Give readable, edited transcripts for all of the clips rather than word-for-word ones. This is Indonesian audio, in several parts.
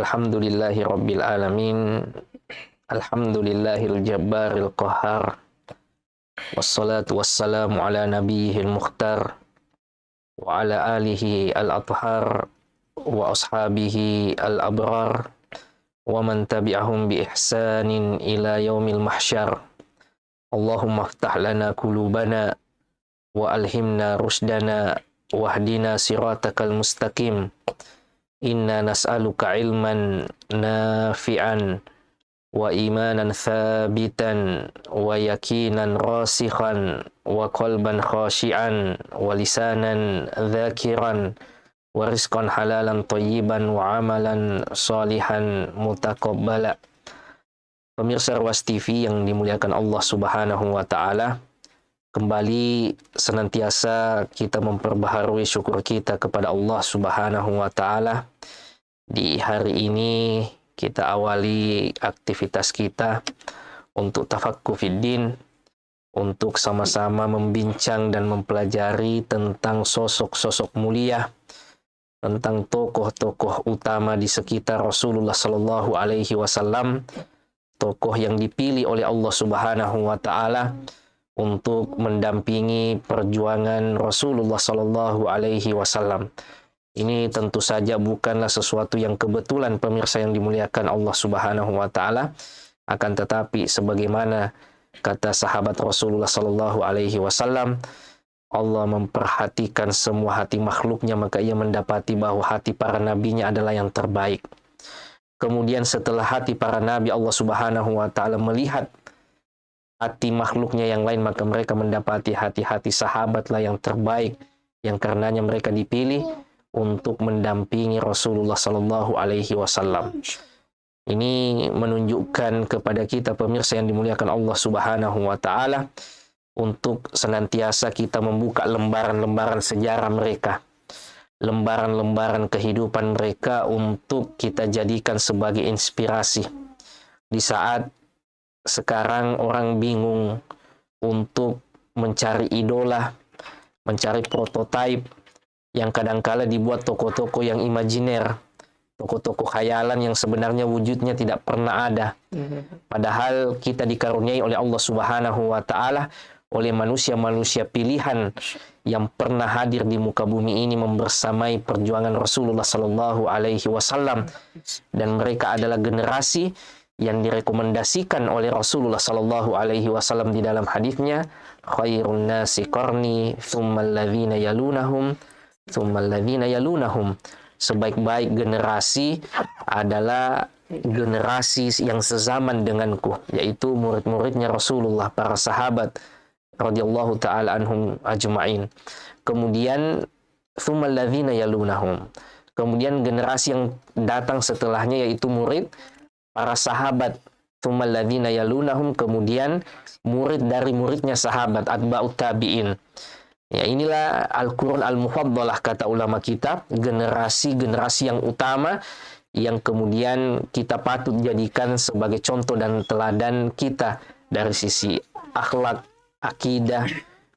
Alhamdulillahi Rabbil Alamin. Alhamdulillahil Jabbaril Qahhar. Wassalatu wassalamu ala nabiyihil mukhtar. Wa ala alihi al-athhar. Wa ashabihi al-abrar. Wa man tabi'ahum bi ihsanin ila yaumil mahsyar. Allahumma aftah lana kulubana. Wa alhimna rusdana. Wahdina siratakal mustaqim. Inna nas'aluka ilman nafi'an wa imanan thabitan wa yakinan rasikhan wa qalban khashi'an wa lisanan dhakiran wa rizqan halalan thayyiban wa amalan salihan mutaqabbala. Pemirsa Ruas TV yang dimuliakan Allah Subhanahu wa taala, kembali senantiasa kita memperbaharui syukur kita kepada Allah Subhanahu wa taala. Di hari ini kita awali aktivitas kita untuk tafaqquh fiddin, untuk sama-sama membincang dan mempelajari tentang sosok-sosok mulia, tentang tokoh-tokoh utama di sekitar Rasulullah Sallallahu Alaihi Wasallam, tokoh yang dipilih oleh Allah Subhanahu wa taala untuk mendampingi perjuangan Rasulullah Sallallahu Alaihi Wasallam. Ini tentu saja bukanlah sesuatu yang kebetulan, pemirsa yang dimuliakan Allah Subhanahu wa taala. Akan tetapi sebagaimana kata sahabat Rasulullah Sallallahu Alaihi Wasallam, Allah memperhatikan semua hati makhluknya, maka ia mendapati bahwa hati para nabinya adalah yang terbaik. Kemudian setelah hati para nabi, Allah Subhanahu wa taala melihat hati makhluknya yang lain, maka mereka mendapati hati-hati sahabatlah yang terbaik, yang karenanya mereka dipilih untuk mendampingi Rasulullah Sallallahu Alaihi Wasallam. Ini menunjukkan kepada kita, pemirsa yang dimuliakan Allah Subhanahu wa taala, untuk senantiasa kita membuka lembaran-lembaran sejarah mereka, lembaran-lembaran kehidupan mereka, untuk kita jadikan sebagai inspirasi. Di saat sekarang orang bingung untuk mencari idola, mencari prototipe, yang kadangkala dibuat tokoh-tokoh yang imajiner, tokoh-tokoh khayalan yang sebenarnya wujudnya tidak pernah ada. Padahal kita dikaruniai oleh Allah Subhanahu wa taala oleh manusia-manusia pilihan yang pernah hadir di muka bumi ini membersamai perjuangan Rasulullah Sallallahu Alaihi Wasallam, dan mereka adalah generasi yang direkomendasikan oleh Rasulullah Sallallahu Alaihi Wasallam di dalam hadisnya, khairun nasi qarni tsummal ladzina yalunahum tsummal ladzina yalunahum. Sebaik-baik generasi adalah generasi yang sezaman denganku, yaitu murid-muridnya Rasulullah, para sahabat radhiyallahu taala anhum ajma'in. Kemudian tsummal ladzina yalunahum, kemudian generasi yang datang setelahnya yaitu murid para sahabat, tsummal ladzina yalunahum, kemudian murid dari muridnya sahabat, atba'ut tabi'in. Ya, inilah Al-Qurun Al-Mufaddalah, kata ulama kita, generasi-generasi yang utama yang kemudian kita patut jadikan sebagai contoh dan teladan kita dari sisi akhlak, akidah,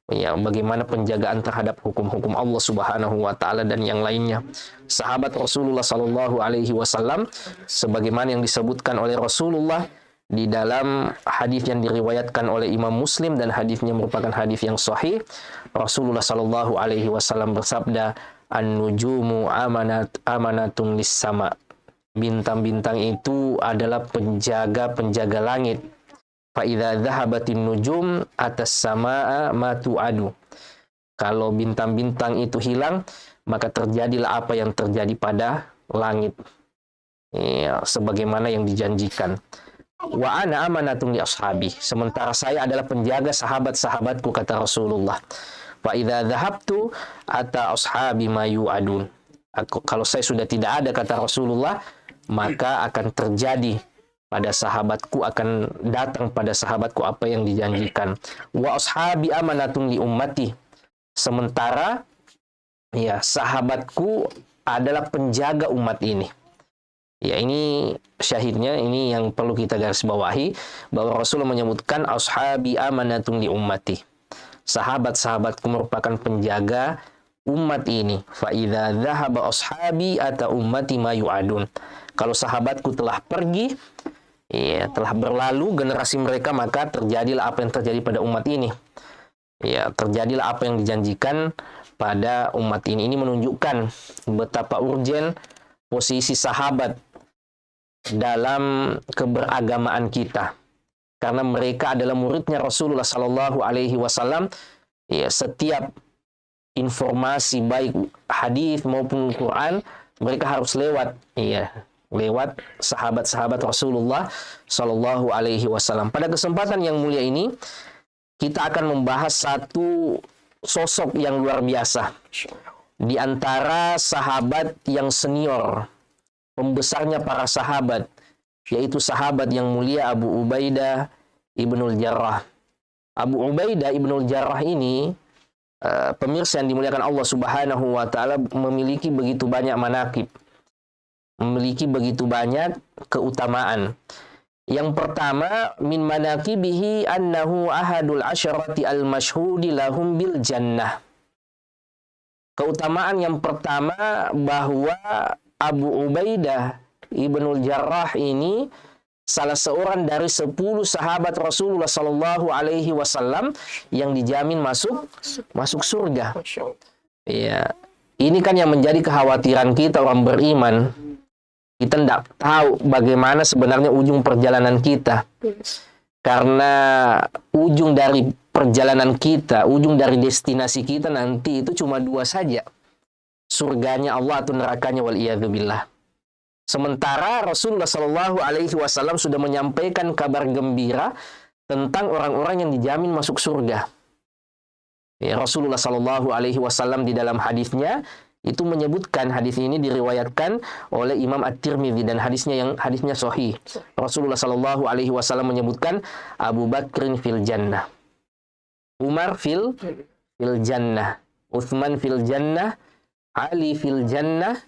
ya, bagaimana penjagaan terhadap hukum-hukum Allah Subhanahu wa taala dan yang lainnya. Sahabat Rasulullah Sallallahu Alaihi Wasallam, sebagaimana yang disebutkan oleh Rasulullah di dalam hadis yang diriwayatkan oleh Imam Muslim, dan hadisnya merupakan hadis yang sahih. Rasulullah Sallallahu Alaihi Wasallam bersabda, "An-nujumu amanatun lis-sama." Bintang-bintang itu adalah penjaga-penjaga langit. Fa idza dhahabatin nujum atas samaa ma tu'adu. Kalau bintang-bintang itu hilang, maka terjadilah apa yang terjadi pada langit, ya, sebagaimana yang dijanjikan. Wa ana amanatun li ashabi. Sementara saya adalah penjaga sahabat-sahabatku, kata Rasulullah. Fa idza dhahabtu ata ashabi ma yu'adun. Kalau saya sudah tidak ada, kata Rasulullah, maka akan terjadi pada sahabatku, akan datang pada sahabatku apa yang dijanjikan. Wa ashabi amanatun li ummati. Sementara, ya, sahabatku adalah penjaga umat ini. Ya, ini syahidnya, ini yang perlu kita garis bawahi, bahwa Rasulullah menyebutkan ashabi amanatun li ummati. Sahabat-sahabatku merupakan penjaga umat ini. Fa idza dhahaba ashabi ata ummati ma yu'adun. Kalau sahabatku telah pergi, ya, telah berlalu generasi mereka, maka terjadilah apa yang terjadi pada umat ini. Ya, terjadilah apa yang dijanjikan pada umat ini. Ini menunjukkan betapa urgen posisi sahabat dalam keberagamaan kita. Karena mereka adalah muridnya Rasulullah Sallallahu Alaihi Wasallam. Ya, setiap informasi baik hadis maupun Quran mereka harus lewat, ya, lewat sahabat-sahabat Rasulullah Sallallahu Alaihi Wasallam. Pada kesempatan yang mulia ini kita akan membahas satu sosok yang luar biasa di antara sahabat yang senior, pembesarnya para sahabat, yaitu sahabat yang mulia Abu Ubaidah Ibnul Jarrah. Abu Ubaidah Ibnul Jarrah ini, pemirsa yang dimuliakan Allah Subhanahu wa taala, memiliki begitu banyak manaqib, memiliki begitu banyak keutamaan. Yang pertama, min manaqibihi annahu ahadul asyarati al-masyhudi lahum bil jannah. Keutamaan yang pertama bahwa Abu Ubaidah Ibnul Jarrah ini salah seorang dari 10 sahabat Rasulullah Sallallahu Alaihi Wasallam yang dijamin masuk surga. Ya, ini kan yang menjadi kekhawatiran kita orang beriman. Kita tidak tahu bagaimana sebenarnya ujung perjalanan kita. Karena ujung dari perjalanan kita, ujung dari destinasi kita nanti itu cuma 2 saja. Surganya Allah atau nerakanya, waliyadzubillah. Sementara Rasulullah Shallallahu Alaihi Wasallam sudah menyampaikan kabar gembira tentang orang-orang yang dijamin masuk surga. Ya, Rasulullah Shallallahu Alaihi Wasallam di dalam hadisnya itu menyebutkan, hadis ini diriwayatkan oleh Imam At-Tirmidzi dan hadisnya sahih. Rasulullah Shallallahu Alaihi Wasallam menyebutkan Abu Bakrin fil jannah, Umar fil jannah, Utsman fil jannah, Ali fil jannah,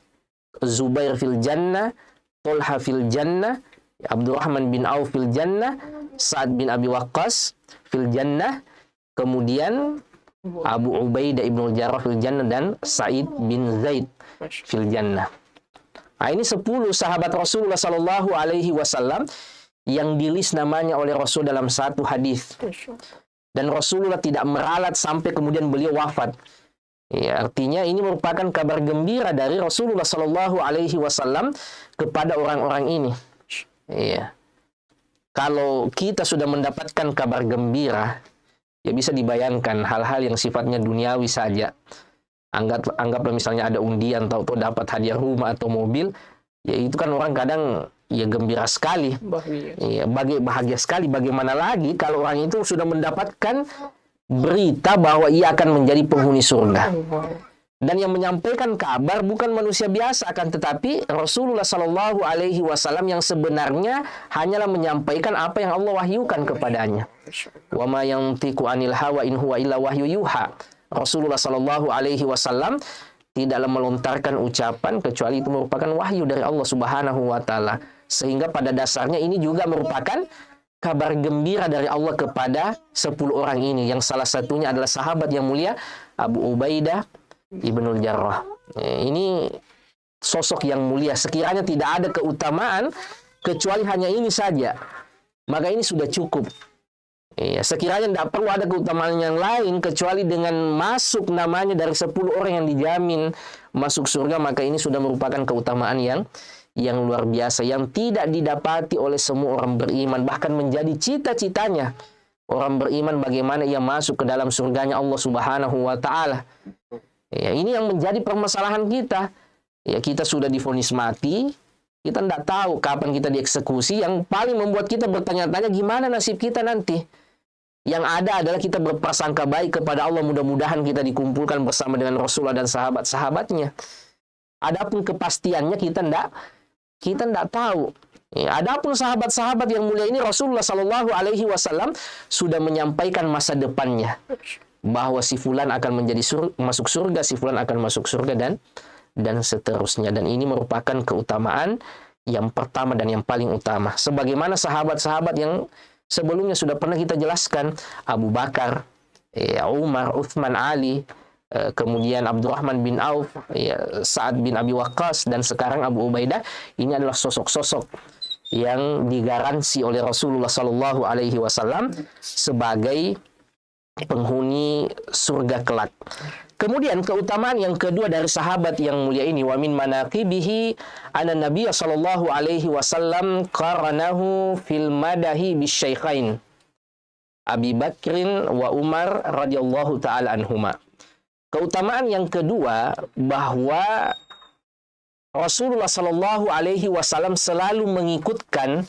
Zubair fil jannah, Tolha fil jannah, Abdurrahman bin Auf fil jannah, Sa'ad bin Abi Waqqas fil jannah, kemudian Abu Ubaidah Ibnul Jarrah fil jannah, dan Sa'id bin Zaid fil jannah. Nah, ini 10 sahabat Rasulullah Sallallahu Alaihi Wasallam yang dilis namanya oleh Rasul dalam satu hadis. Dan Rasulullah tidak meralat sampai kemudian beliau wafat. Ya, artinya ini merupakan kabar gembira dari Rasulullah Sallallahu Alaihi Wasallam kepada orang-orang ini. Ya. Kalau kita sudah mendapatkan kabar gembira, ya bisa dibayangkan hal-hal yang sifatnya duniawi saja. Anggaplah misalnya ada undian, tahu-tahu dapat hadiah rumah atau mobil, ya itu kan orang kadang ya gembira sekali. Bahagia sekali. Bagaimana lagi kalau orang itu sudah mendapatkan berita bahwa ia akan menjadi penghuni surga. Dan yang menyampaikan kabar bukan manusia biasa, akan tetapi Rasulullah Sallallahu Alaihi Wasallam yang sebenarnya hanyalah menyampaikan apa yang Allah wahyukan kepadanya. Wa ma yantiqu anil hawa in huwa illa wahyu yuha. Rasulullah Sallallahu Alaihi Wasallam tidaklah melontarkan ucapan kecuali itu merupakan wahyu dari Allah Subhanahu wa taala. Sehingga pada dasarnya ini juga merupakan kabar gembira dari Allah kepada 10 orang ini, yang salah satunya adalah sahabat yang mulia Abu Ubaidah Ibnul Jarrah. Ini sosok yang mulia. Sekiranya tidak ada keutamaan kecuali hanya ini saja, maka ini sudah cukup. Sekiranya tidak perlu ada keutamaan yang lain kecuali dengan masuk namanya dari 10 orang yang dijamin masuk surga, maka ini sudah merupakan keutamaan yang luar biasa, yang tidak didapati oleh semua orang beriman, bahkan menjadi cita-citanya orang beriman bagaimana ia masuk ke dalam surganya Allah Subhanahu wa taala. Ya, ini yang menjadi permasalahan kita. Ya, kita sudah divonis mati, kita tidak tahu kapan kita dieksekusi. Yang paling membuat kita bertanya-tanya gimana nasib kita nanti. Yang ada adalah kita berprasangka baik kepada Allah, mudah-mudahan kita dikumpulkan bersama dengan Rasulullah dan sahabat-sahabatnya. Adapun kepastiannya kita tidak tahu. Ya, adapun sahabat-sahabat yang mulia ini, Rasulullah Sallallahu Alaihi Wasallam sudah menyampaikan masa depannya, bahwa si fulan akan menjadi masuk surga, si fulan akan masuk surga, dan seterusnya. Dan ini merupakan keutamaan yang pertama dan yang paling utama. Sebagaimana sahabat-sahabat yang sebelumnya sudah pernah kita jelaskan, Abu Bakar, Umar, Utsman, Ali, kemudian Abdurrahman bin Auf, ya, Sa'ad bin Abi Waqqas, dan sekarang Abu Ubaidah. Ini adalah sosok-sosok yang digaransi oleh Rasulullah Sallallahu Alaihi Wasallam sebagai penghuni surga kelak. Kemudian keutamaan yang kedua dari sahabat yang mulia ini, wa min manaqibihi anna Nabiy sallallahu alaihi wasallam qaranahu fil madahi bisyaikhain Abi Bakrin wa Umar radhiyallahu taala anhuma. Keutamaan yang kedua, bahwa Rasulullah sallallahu alaihi wasallam selalu mengikutkan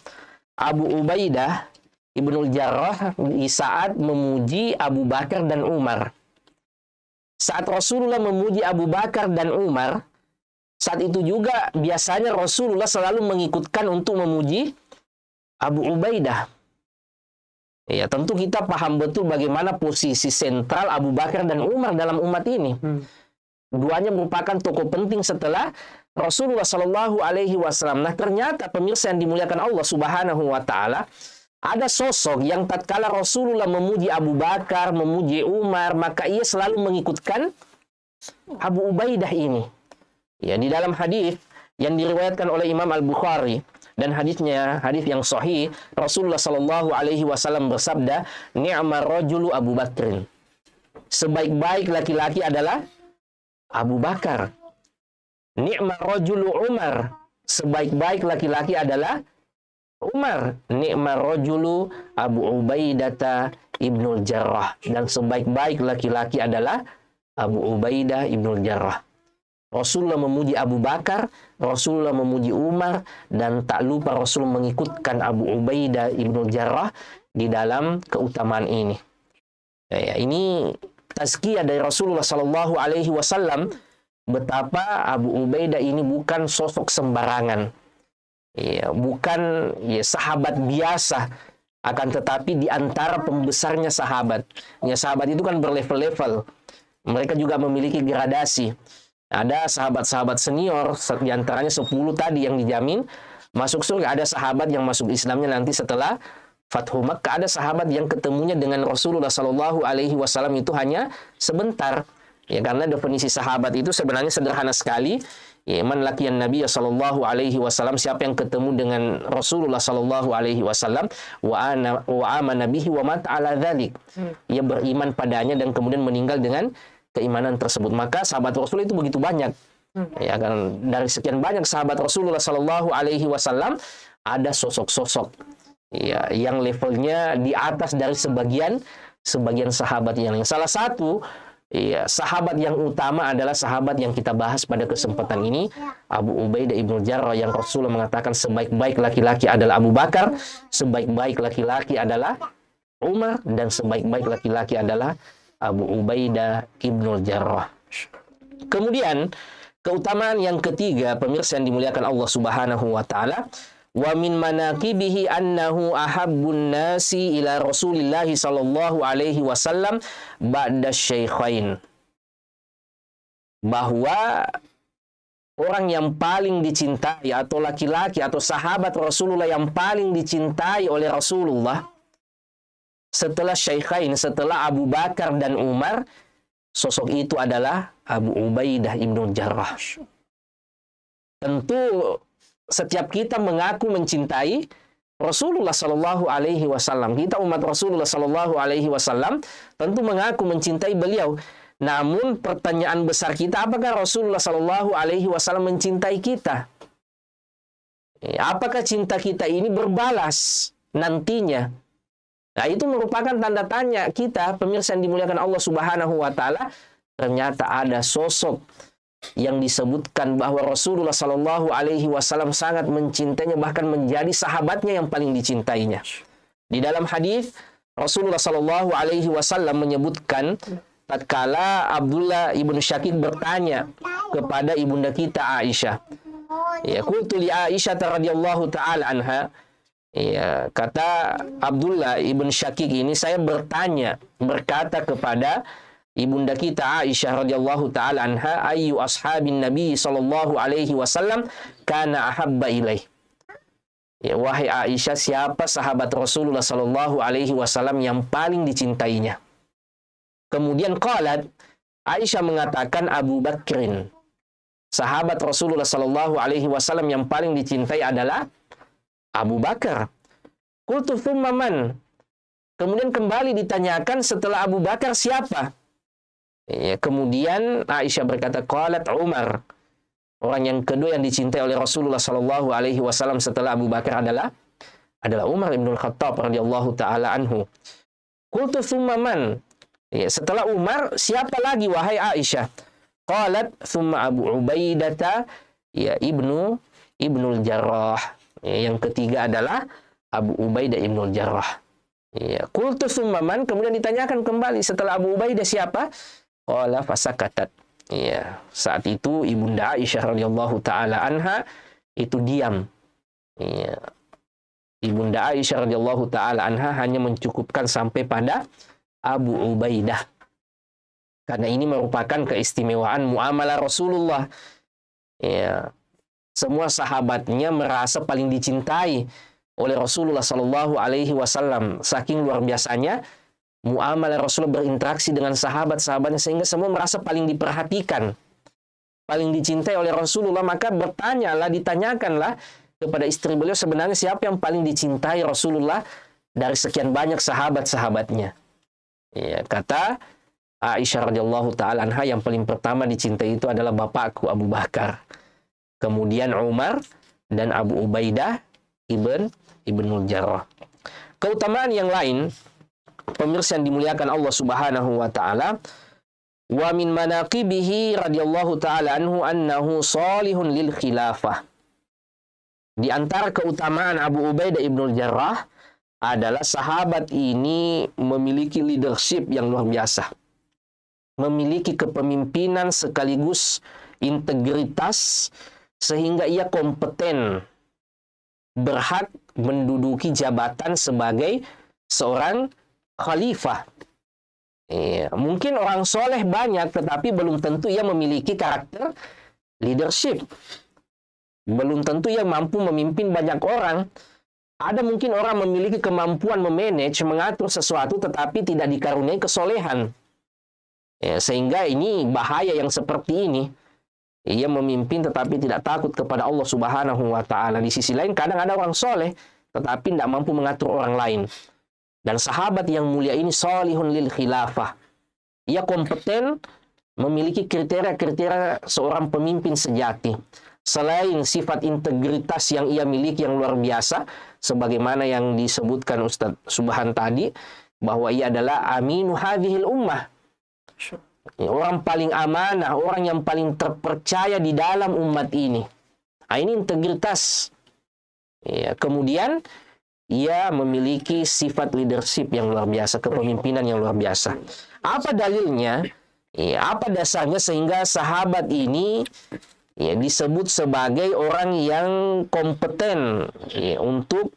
Abu Ubaidah Ibnul Jarrah di saat memuji Abu Bakar dan Umar. Saat Rasulullah memuji Abu Bakar dan Umar, saat itu juga biasanya Rasulullah selalu mengikutkan untuk memuji Abu Ubaidah. Ya, tentu kita paham betul bagaimana posisi sentral Abu Bakar dan Umar dalam umat ini. Duanya merupakan tokoh penting setelah Rasulullah Shallallahu Alaihi Wasallam. Nah, ternyata pemirsa yang dimuliakan Allah Subhanahu Wa Taala, ada sosok yang tatkala Rasulullah memuji Abu Bakar, memuji Umar, maka ia selalu mengikutkan Abu Ubaidah ini. Ya, di dalam hadis yang diriwayatkan oleh Imam Al-Bukhari, dan hadisnya hadis yang sahih, Rasulullah Shallallahu Alaihi Wasallam bersabda, "Ni'mar rajulu Abu Bakrin." Sebaik-baik laki-laki adalah Abu Bakar. Ni'mar rajulu Umar. Sebaik-baik laki-laki adalah Umar. Ni'mar rajulu Abu Ubaidah Ibnul Jarrah. Dan sebaik-baik laki-laki adalah Abu Ubaidah Ibnul Jarrah. Rasulullah memuji Abu Bakar, Rasulullah memuji Umar, dan tak lupa Rasul mengikutkan Abu Ubaidah Ibnul Jarrah di dalam keutamaan ini. Ya, ini tazkiyah dari Rasulullah Sallallahu Alaihi Wasallam betapa Abu Ubaidah ini bukan sosok sembarangan, ya, bukan ya, sahabat biasa, akan tetapi di antara pembesarnya sahabat. Ya, sahabat itu kan berlevel-level, mereka juga memiliki gradasi. Ada sahabat-sahabat senior, di antaranya 10 tadi yang dijamin masuk surga. Ada sahabat yang masuk Islamnya nanti setelah Fathu Makkah. Ada sahabat yang ketemunya dengan Rasulullah Sallallahu Alaihi Wasallam itu hanya sebentar. Ya, karena definisi sahabat itu sebenarnya sederhana sekali. Ya, man laqiyan Nabiy Sallallahu Alaihi Wasallam, siapa yang ketemu dengan Rasulullah Sallallahu Alaihi Wasallam, wa amana bihi wa mata ala dzalik. Ia beriman padanya dan kemudian meninggal dengan keimanan tersebut. Maka sahabat Rasul itu begitu banyak. Ya kan, dari sekian banyak sahabat Rasulullah Sallallahu Alaihi Wasallam ada sosok-sosok ya yang levelnya di atas dari sebagian sahabat yang lain. Salah satu ya sahabat yang utama adalah sahabat yang kita bahas pada kesempatan ini, Abu Ubaidah Ibnul Jarrah, yang Rasulullah mengatakan sebaik-baik laki-laki adalah Abu Bakar, sebaik-baik laki-laki adalah Umar, dan sebaik-baik laki-laki adalah Abu Ubaidah Ibnul Jarrah. Kemudian keutamaan yang ketiga, pemirsa yang dimuliakan Allah Subhanahu wa taala, wa min manaqibihi annahu ahabbun nasi ila Rasulillah sallallahu alaihi wasallam ba'da syaikhain. Bahwa orang yang paling dicintai atau laki-laki atau sahabat Rasulullah yang paling dicintai oleh Rasulullah setelah Syaikhain, setelah Abu Bakar dan Umar, sosok itu adalah Abu Ubaidah Ibnul Jarrah. Tentu setiap kita mengaku mencintai Rasulullah Sallallahu Alaihi Wasallam. Kita umat Rasulullah Sallallahu Alaihi Wasallam tentu mengaku mencintai beliau. Namun pertanyaan besar kita, apakah Rasulullah Sallallahu Alaihi Wasallam mencintai kita? Apakah cinta kita ini berbalas nantinya? Nah, itu merupakan tanda tanya kita, pemirsa yang dimuliakan Allah Subhanahu wa taala. Ternyata ada sosok yang disebutkan bahwa Rasulullah Sallallahu Alaihi Wasallam sangat mencintainya, bahkan menjadi sahabatnya yang paling dicintainya. Di dalam hadis Rasulullah Sallallahu Alaihi Wasallam menyebutkan tatkala Abdullah ibnu Syakik bertanya kepada ibunda kita Aisyah. Ya, qultu li Aisyah radhiyallahu taala anha. Ya, kata Abdullah ibn Syakik ini, saya berkata kepada ibunda kita Aisyah radhiyallahu taala anha, ayyu ashabin nabi sallallahu alaihi wasallam kana ahabba ilaih. Ya, wahai Aisyah, siapa sahabat Rasulullah sallallahu alaihi wasallam yang paling dicintainya? Kemudian qalat, Aisyah mengatakan Abu Bakrin, sahabat Rasulullah Sallallahu Alaihi Wasallam yang paling dicintai adalah Abu Bakar. Qultu thumma man? Kemudian kembali ditanyakan setelah Abu Bakar siapa? Ya, kemudian Aisyah berkata, qalat Umar. Orang yang kedua yang dicintai oleh Rasulullah Sallallahu Alaihi Wasallam setelah Abu Bakar adalah Umar ibn Khattab radhiyallahu taala anhu. Qultu thumma man? Ya, setelah Umar siapa lagi wahai Aisyah? Qalat thumma Abu Ubaidah ya ibnul Jarrah. Ya, yang ketiga adalah Abu Ubaidah ibnul Jarrah. Ya, qultu thumma man? Kemudian ditanyakan kembali setelah Abu Ubaidah siapa? Qala fasakatat. Ya, saat itu Ibunda Aisyah radhiyallahu taala anha itu diam. Ya. Ibunda Aisyah radhiyallahu taala anha hanya mencukupkan sampai pada Abu Ubaidah. Karena ini merupakan keistimewaan muamalah Rasulullah. Ya. Semua sahabatnya merasa paling dicintai oleh Rasulullah sallallahu alaihi wasallam. Saking luar biasanya muamalah Rasulullah berinteraksi dengan sahabat-sahabatnya sehingga semua merasa paling diperhatikan, paling dicintai oleh Rasulullah. Maka ditanyakanlah kepada istri beliau sebenarnya siapa yang paling dicintai Rasulullah dari sekian banyak sahabat-sahabatnya. Ya, kata Aisyah radhiyallahu taala anha yang paling pertama dicintai itu adalah bapakku Abu Bakar. Kemudian Umar dan Abu Ubaidah ibnul Jarrah. Keutamaan yang lain pemirsa yang dimuliakan Allah Subhanahu wa taala, wa min manaqibihi radhiyallahu taala anhu annahu salihun lil khilafah. Di antara keutamaan Abu Ubaidah ibnul Jarrah adalah sahabat ini memiliki leadership yang luar biasa. Memiliki kepemimpinan sekaligus integritas sehingga ia kompeten berhak menduduki jabatan sebagai seorang khalifah. Ya, mungkin orang soleh banyak, tetapi belum tentu ia memiliki karakter leadership. Belum tentu ia mampu memimpin banyak orang. Ada mungkin orang memiliki kemampuan memanage, mengatur sesuatu, tetapi tidak dikaruniai kesolehan. Ya, sehingga ini bahaya yang seperti ini. Ia memimpin tetapi tidak takut kepada Allah Subhanahu wa taala. Di sisi lain kadang ada orang soleh tetapi tidak mampu mengatur orang lain. Dan sahabat yang mulia ini salihun lil khilafah. Ia kompeten, memiliki kriteria-kriteria seorang pemimpin sejati. Selain sifat integritas yang ia miliki yang luar biasa, sebagaimana yang disebutkan Ustaz Subhan tadi, bahwa ia adalah aminu hadhil ummah. Orang paling amanah, orang yang paling terpercaya di dalam umat ini. Ini integritas. Ya, kemudian ia memiliki sifat leadership yang luar biasa, kepemimpinan yang luar biasa. Apa dalilnya? Ya, apa dasarnya sehingga sahabat ini ya, disebut sebagai orang yang kompeten ya, untuk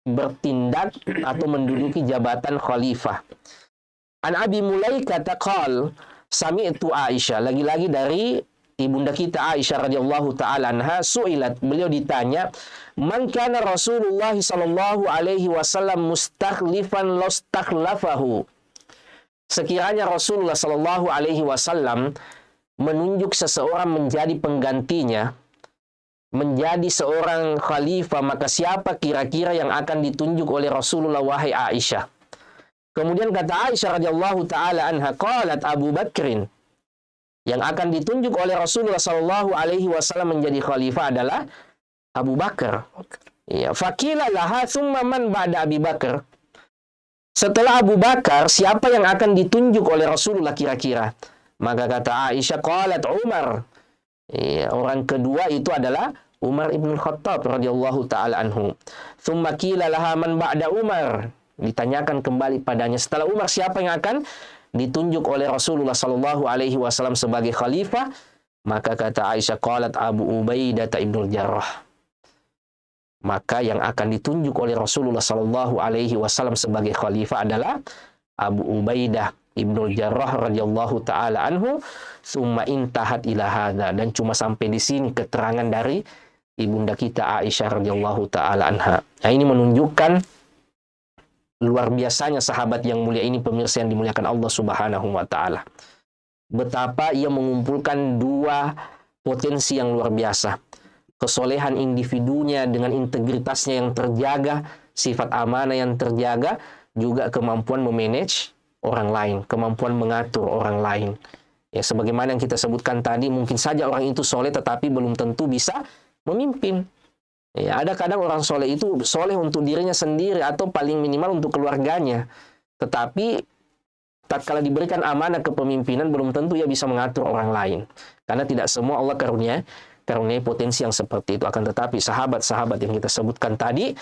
bertindak atau menduduki jabatan khalifah. An Abi Mulaikah qala sami'tu Aisyah, lagi-lagi dari ibunda kita Aisyah radhiyallahu taala anha, su'ilat, beliau ditanya, man kana Rasulullah sallallahu alaihi wasallam mustakhlifan lastakhlafahu. Sekiranya Rasulullah sallallahu alaihi wasallam menunjuk seseorang menjadi penggantinya, menjadi seorang khalifah, maka siapa kira-kira yang akan ditunjuk oleh Rasulullah wahai Aisyah? Kemudian kata Aisyah radhiyallahu taala anha, qalat Abu Bakrin, yang akan ditunjuk oleh Rasulullah sallallahu alaihi wasallam menjadi khalifah adalah Abu Bakar. Ya, faqila laha thumma man ba'da Abi Bakar. Setelah Abu Bakar, siapa yang akan ditunjuk oleh Rasulullah kira-kira? Maka kata Aisyah, qalat Umar. Ya, orang kedua itu adalah Umar ibn Khattab radhiyallahu taala anhu. Thumma qila laha man ba'da Umar. Ditanyakan kembali padanya, setelah Umar siapa yang akan ditunjuk oleh Rasulullah sallallahu alaihi wasallam sebagai khalifah? Maka kata Aisyah, qalat Abu Ubaidah ibnul Jarrah. Maka yang akan ditunjuk oleh Rasulullah sallallahu alaihi wasallam sebagai khalifah adalah Abu Ubaidah ibnul Jarrah radhiyallahu taala anhu. Summa intahat ila hadza, dan cuma sampai di sini keterangan dari ibunda kita Aisyah radhiyallahu taala anha. Nah, ini menunjukkan luar biasanya sahabat yang mulia ini, pemirsa yang dimuliakan Allah Subhanahu wa taala. betapa ia mengumpulkan dua potensi yang luar biasa. Kesolehan individunya dengan integritasnya yang terjaga, sifat amanah yang terjaga, juga kemampuan memanage orang lain, kemampuan mengatur orang lain. Ya, sebagaimana yang kita sebutkan tadi, mungkin saja orang itu soleh tetapi belum tentu bisa memimpin. Ya, ada kadang orang soleh itu soleh untuk dirinya sendiri atau paling minimal untuk keluarganya. Tetapi tatkala diberikan amanah kepemimpinan belum tentu ia bisa mengatur orang lain. Karena tidak semua Allah karuniai potensi yang seperti itu. Akan tetapi sahabat-sahabat yang kita sebutkan tadi,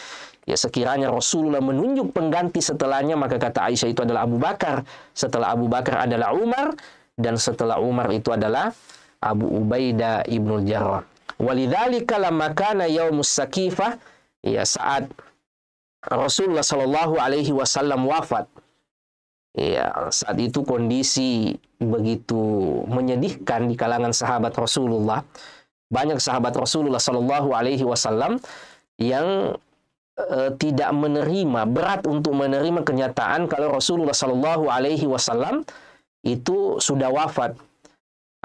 ya sekiranya Rasulullah menunjuk pengganti setelahnya, maka kata Aisyah itu adalah Abu Bakar. Setelah Abu Bakar adalah Umar, dan setelah Umar itu adalah Abu Ubaidah ibnul Jarrah. Walidzalika lamma kana yaumus Sakifah, ya saat Rasulullah Shallallahu alaihi wasallam wafat, ya saat itu kondisi begitu menyedihkan di kalangan sahabat Rasulullah. Banyak sahabat Rasulullah Shallallahu alaihi wasallam yang tidak menerima, berat untuk menerima kenyataan kalau Rasulullah Shallallahu alaihi wasallam itu sudah wafat.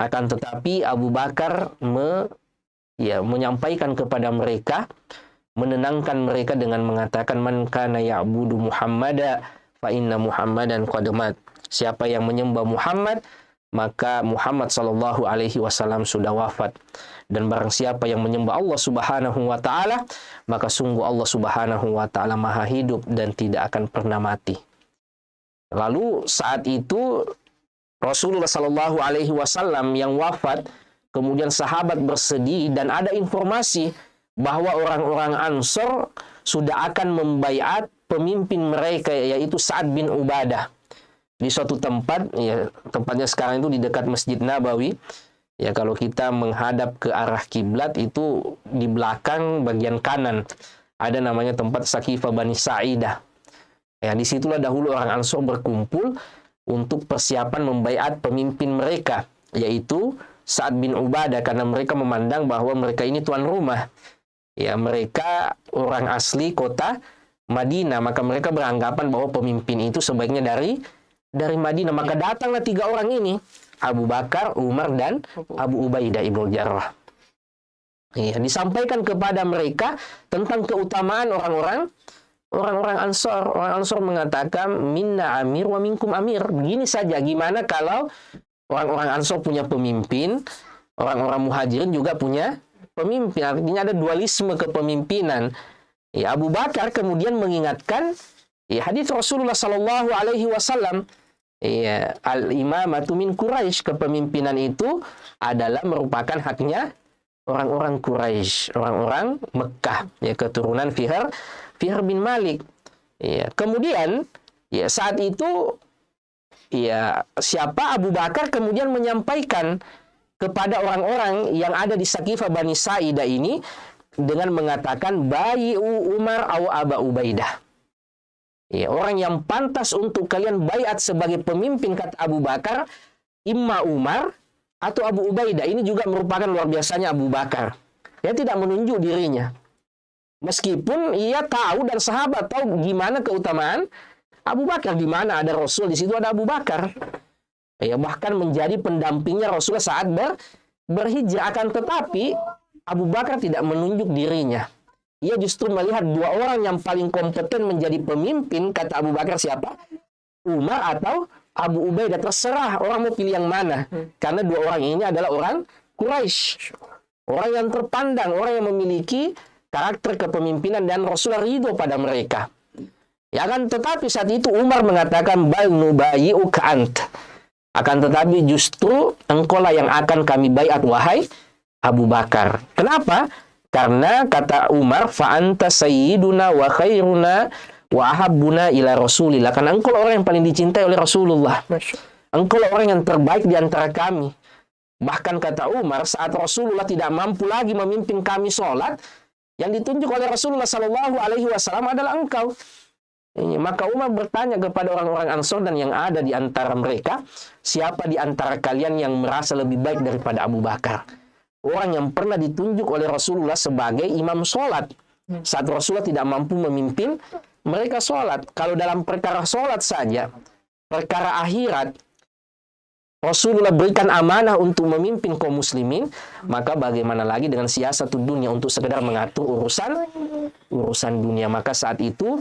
Akan tetapi Abu Bakar menyampaikan kepada mereka, menenangkan mereka dengan mengatakan, man kana ya'budu Muhammada fa inna Muhammadan qad mat. Siapa yang menyembah Muhammad, maka Muhammad sallallahu alaihi wasallam sudah wafat. Dan barang siapa yang menyembah Allah Subhanahu wa taala, maka sungguh Allah Subhanahu wa taala Maha hidup dan tidak akan pernah mati. Lalu saat itu Rasulullah sallallahu alaihi wasallam yang wafat, kemudian sahabat bersedih dan ada informasi bahwa orang-orang Ansor sudah akan membaiat pemimpin mereka, yaitu Sa'ad bin Ubadah, di suatu tempat, ya tempatnya sekarang itu di dekat Masjid Nabawi. Ya, kalau kita menghadap ke arah kiblat itu di belakang bagian kanan ada namanya tempat Sakifah Bani Sa'idah. Ya, disitulah dahulu orang Ansor berkumpul untuk persiapan membaiat pemimpin mereka, yaitu Sa'ad bin Ubadah, karena mereka memandang bahwa mereka ini tuan rumah. Ya, mereka orang asli kota Madinah, maka mereka beranggapan bahwa pemimpin itu sebaiknya dari Madinah. Maka datanglah tiga orang ini, Abu Bakar, Umar, dan Abu Ubaidah ibnul Jarrah. Ya, disampaikan kepada mereka tentang keutamaan orang-orang Ansor. Orang Ansor mengatakan, minna amir wa minkum amir. Begini saja, gimana kalau orang-orang Ansor punya pemimpin, orang-orang Muhajirin juga punya pemimpin. Artinya ada dualisme kepemimpinan. Ya, Abu Bakar kemudian mengingatkan hadis Rasulullah Sallallahu Alaihi Wasallam, al-imamatu min Quraisy, kepemimpinan itu adalah merupakan haknya orang-orang Quraisy, orang-orang Mekah, ya keturunan Fihr bin Malik. Ya, kemudian saat itu siapa Abu Bakar kemudian menyampaikan kepada orang-orang yang ada di Sakifah Bani Sa'idah ini dengan mengatakan, bai'u Umar aw Aba Ubaidah. Ya, orang yang pantas untuk kalian baiat sebagai pemimpin, kata Abu Bakar, imma Umar atau Abu Ubaidah. Ini juga merupakan luar biasanya Abu Bakar. Dia tidak menunjuk dirinya. Meskipun ia tahu dan sahabat tahu gimana keutamaan Abu Bakar, di mana ada Rasul, di situ ada Abu Bakar. Ya, bahkan menjadi pendampingnya Rasulullah saat berhijrah. Akan tetapi Abu Bakar tidak menunjuk dirinya. Ia justru melihat dua orang yang paling kompeten menjadi pemimpin. Kata Abu Bakar, siapa? Umar atau Abu Ubaidah. Terserah orang mau pilih yang mana. Karena dua orang ini adalah orang Quraisy, orang yang terpandang, orang yang memiliki karakter kepemimpinan, dan Rasulullah ridho pada mereka. Ya kan, tetapi saat itu Umar mengatakan, bal nubayi'uka ant. Akan tetapi justru engkaulah yang akan kami baiat, wahai Abu Bakar. Kenapa? Karena kata Umar, fa anta sayyiduna wa khairuna wa ahabbuna ila Rasulillah. Karena engkau orang yang paling dicintai oleh Rasulullah. Engkau orang yang terbaik di antara kami. Bahkan kata Umar, saat Rasulullah tidak mampu lagi memimpin kami sholat, yang ditunjuk oleh Rasulullah Sallallahu Alaihi Wasallam adalah engkau. Maka Umar bertanya kepada orang-orang Ansor dan yang ada di antara mereka, siapa di antara kalian yang merasa lebih baik daripada Abu Bakar? Orang yang pernah ditunjuk oleh Rasulullah sebagai imam sholat saat Rasulullah tidak mampu memimpin mereka sholat. Kalau dalam perkara sholat saja, perkara akhirat, Rasulullah berikan amanah untuk memimpin kaum muslimin, maka bagaimana lagi dengan siasat dunia untuk sekedar mengatur urusan dunia. Maka saat itu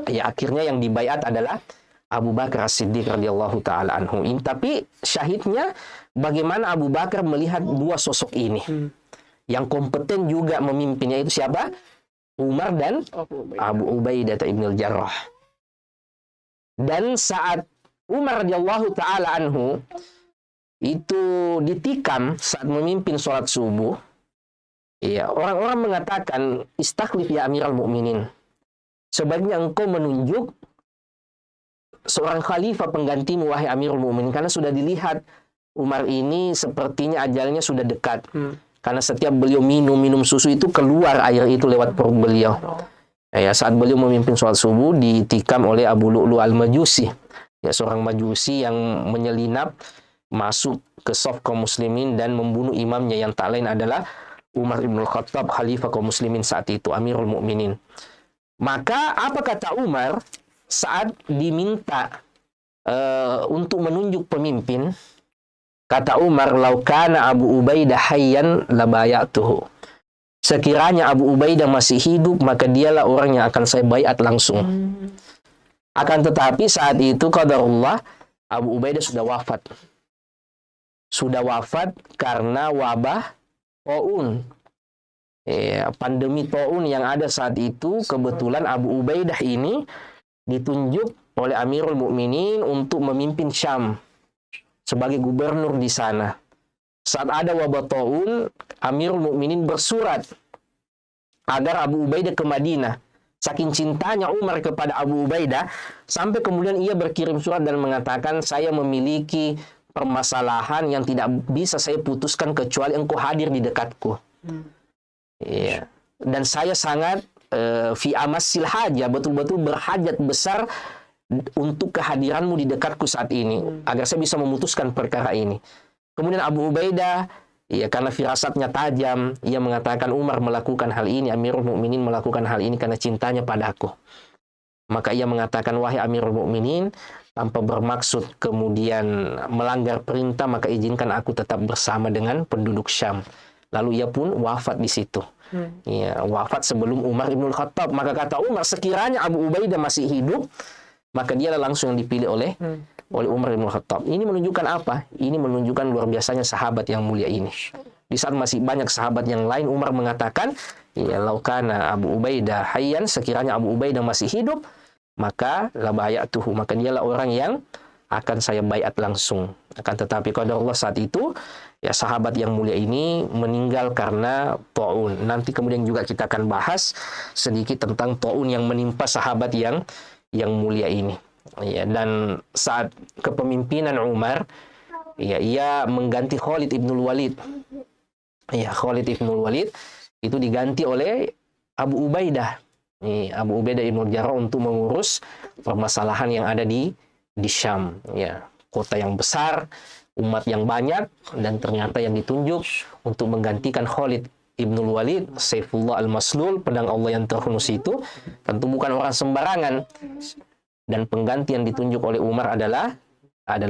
ya akhirnya yang dibaiat adalah Abu Bakar As-Siddiq radhiyallahu taala anhu. Tapi syahidnya bagaimana Abu Bakar melihat dua sosok ini. Yang kompeten juga memimpinnya itu siapa? Umar dan Abu Ubaidah ibn al-Jarrah. Dan saat Umar radhiyallahu taala anhu itu ditikam saat memimpin sholat subuh, ya, orang-orang mengatakan, istakhlif ya Amirul Mukminin. Sebaiknya engkau menunjuk seorang khalifah penggantimu wahai Amirul Mukminin, karena sudah dilihat Umar ini sepertinya ajalnya sudah dekat. Karena setiap beliau minum susu itu keluar air itu lewat perut beliau. Ya, saat beliau memimpin sholat subuh ditikam oleh Abu Lu'lu al-Majusi. Ya, seorang Majusi yang menyelinap masuk ke saf kaum muslimin dan membunuh imamnya yang tak lain adalah Umar ibn Khattab, khalifah kaum muslimin saat itu, Amirul Mukminin. Maka apa kata Umar saat diminta untuk menunjuk pemimpin? Kata Umar, "Laukana Abu Ubaidah hayyan labayatuhu." Sekiranya Abu Ubaidah masih hidup, maka dialah orang yang akan saya baiat langsung. Akan tetapi saat itu qadarullah, Abu Ubaidah sudah wafat. Sudah wafat karena wabah taun. Ya, pandemi taun yang ada saat itu, kebetulan Abu Ubaidah ini ditunjuk oleh Amirul Mukminin untuk memimpin Syam sebagai gubernur di sana. Saat ada wabah taun, Amirul Mukminin bersurat agar Abu Ubaidah ke Madinah. Saking cintanya Umar kepada Abu Ubaidah, sampai kemudian ia berkirim surat dan mengatakan, saya memiliki permasalahan yang tidak bisa saya putuskan kecuali engkau hadir di dekatku. Ya. Dan saya sangat fi amassil haja, betul-betul berhajat besar untuk kehadiranmu di dekatku saat ini, agar saya bisa memutuskan perkara ini. Kemudian Abu Ubaidah, ya, karena firasatnya tajam, ia mengatakan Umar melakukan hal ini, Amirul Mukminin melakukan hal ini karena cintanya padaku. Maka ia mengatakan, wahai Amirul Mukminin, tanpa bermaksud kemudian melanggar perintah, maka izinkan aku tetap bersama dengan penduduk Syam. Lalu ia pun wafat di situ. Ya, wafat sebelum Umar ibn Khattab. Maka kata Umar, sekiranya Abu Ubaidah masih hidup, maka dia langsung yang dipilih oleh Umar bin Khattab. Ini menunjukkan apa? Ini menunjukkan luar biasanya sahabat yang mulia ini. Di saat masih banyak sahabat yang lain, Umar mengatakan, ya laukana Abu Ubaidah hayyan, sekiranya Abu Ubaidah masih hidup, maka la bayatuhu, maka dialah orang yang akan saya baiat langsung. Akan tetapi qadarullah saat itu, ya sahabat yang mulia ini meninggal karena taun. Nanti kemudian juga kita akan bahas sedikit tentang taun yang menimpa sahabat yang mulia ini. Ya, dan saat kepemimpinan Umar, ya, ia mengganti Khalid ibnul Walid. Ya, Khalid ibnul Walid itu diganti oleh Abu Ubaidah. Abu Ubaidah ibn Jarrah untuk mengurus permasalahan yang ada di Syam. Ya, kota yang besar, umat yang banyak, dan ternyata yang ditunjuk untuk menggantikan Khalid ibnul Walid, Saifullah al-Maslul, pedang Allah yang terhunus itu, tentu bukan orang sembarangan. Dan pengganti yang ditunjuk oleh Umar adalah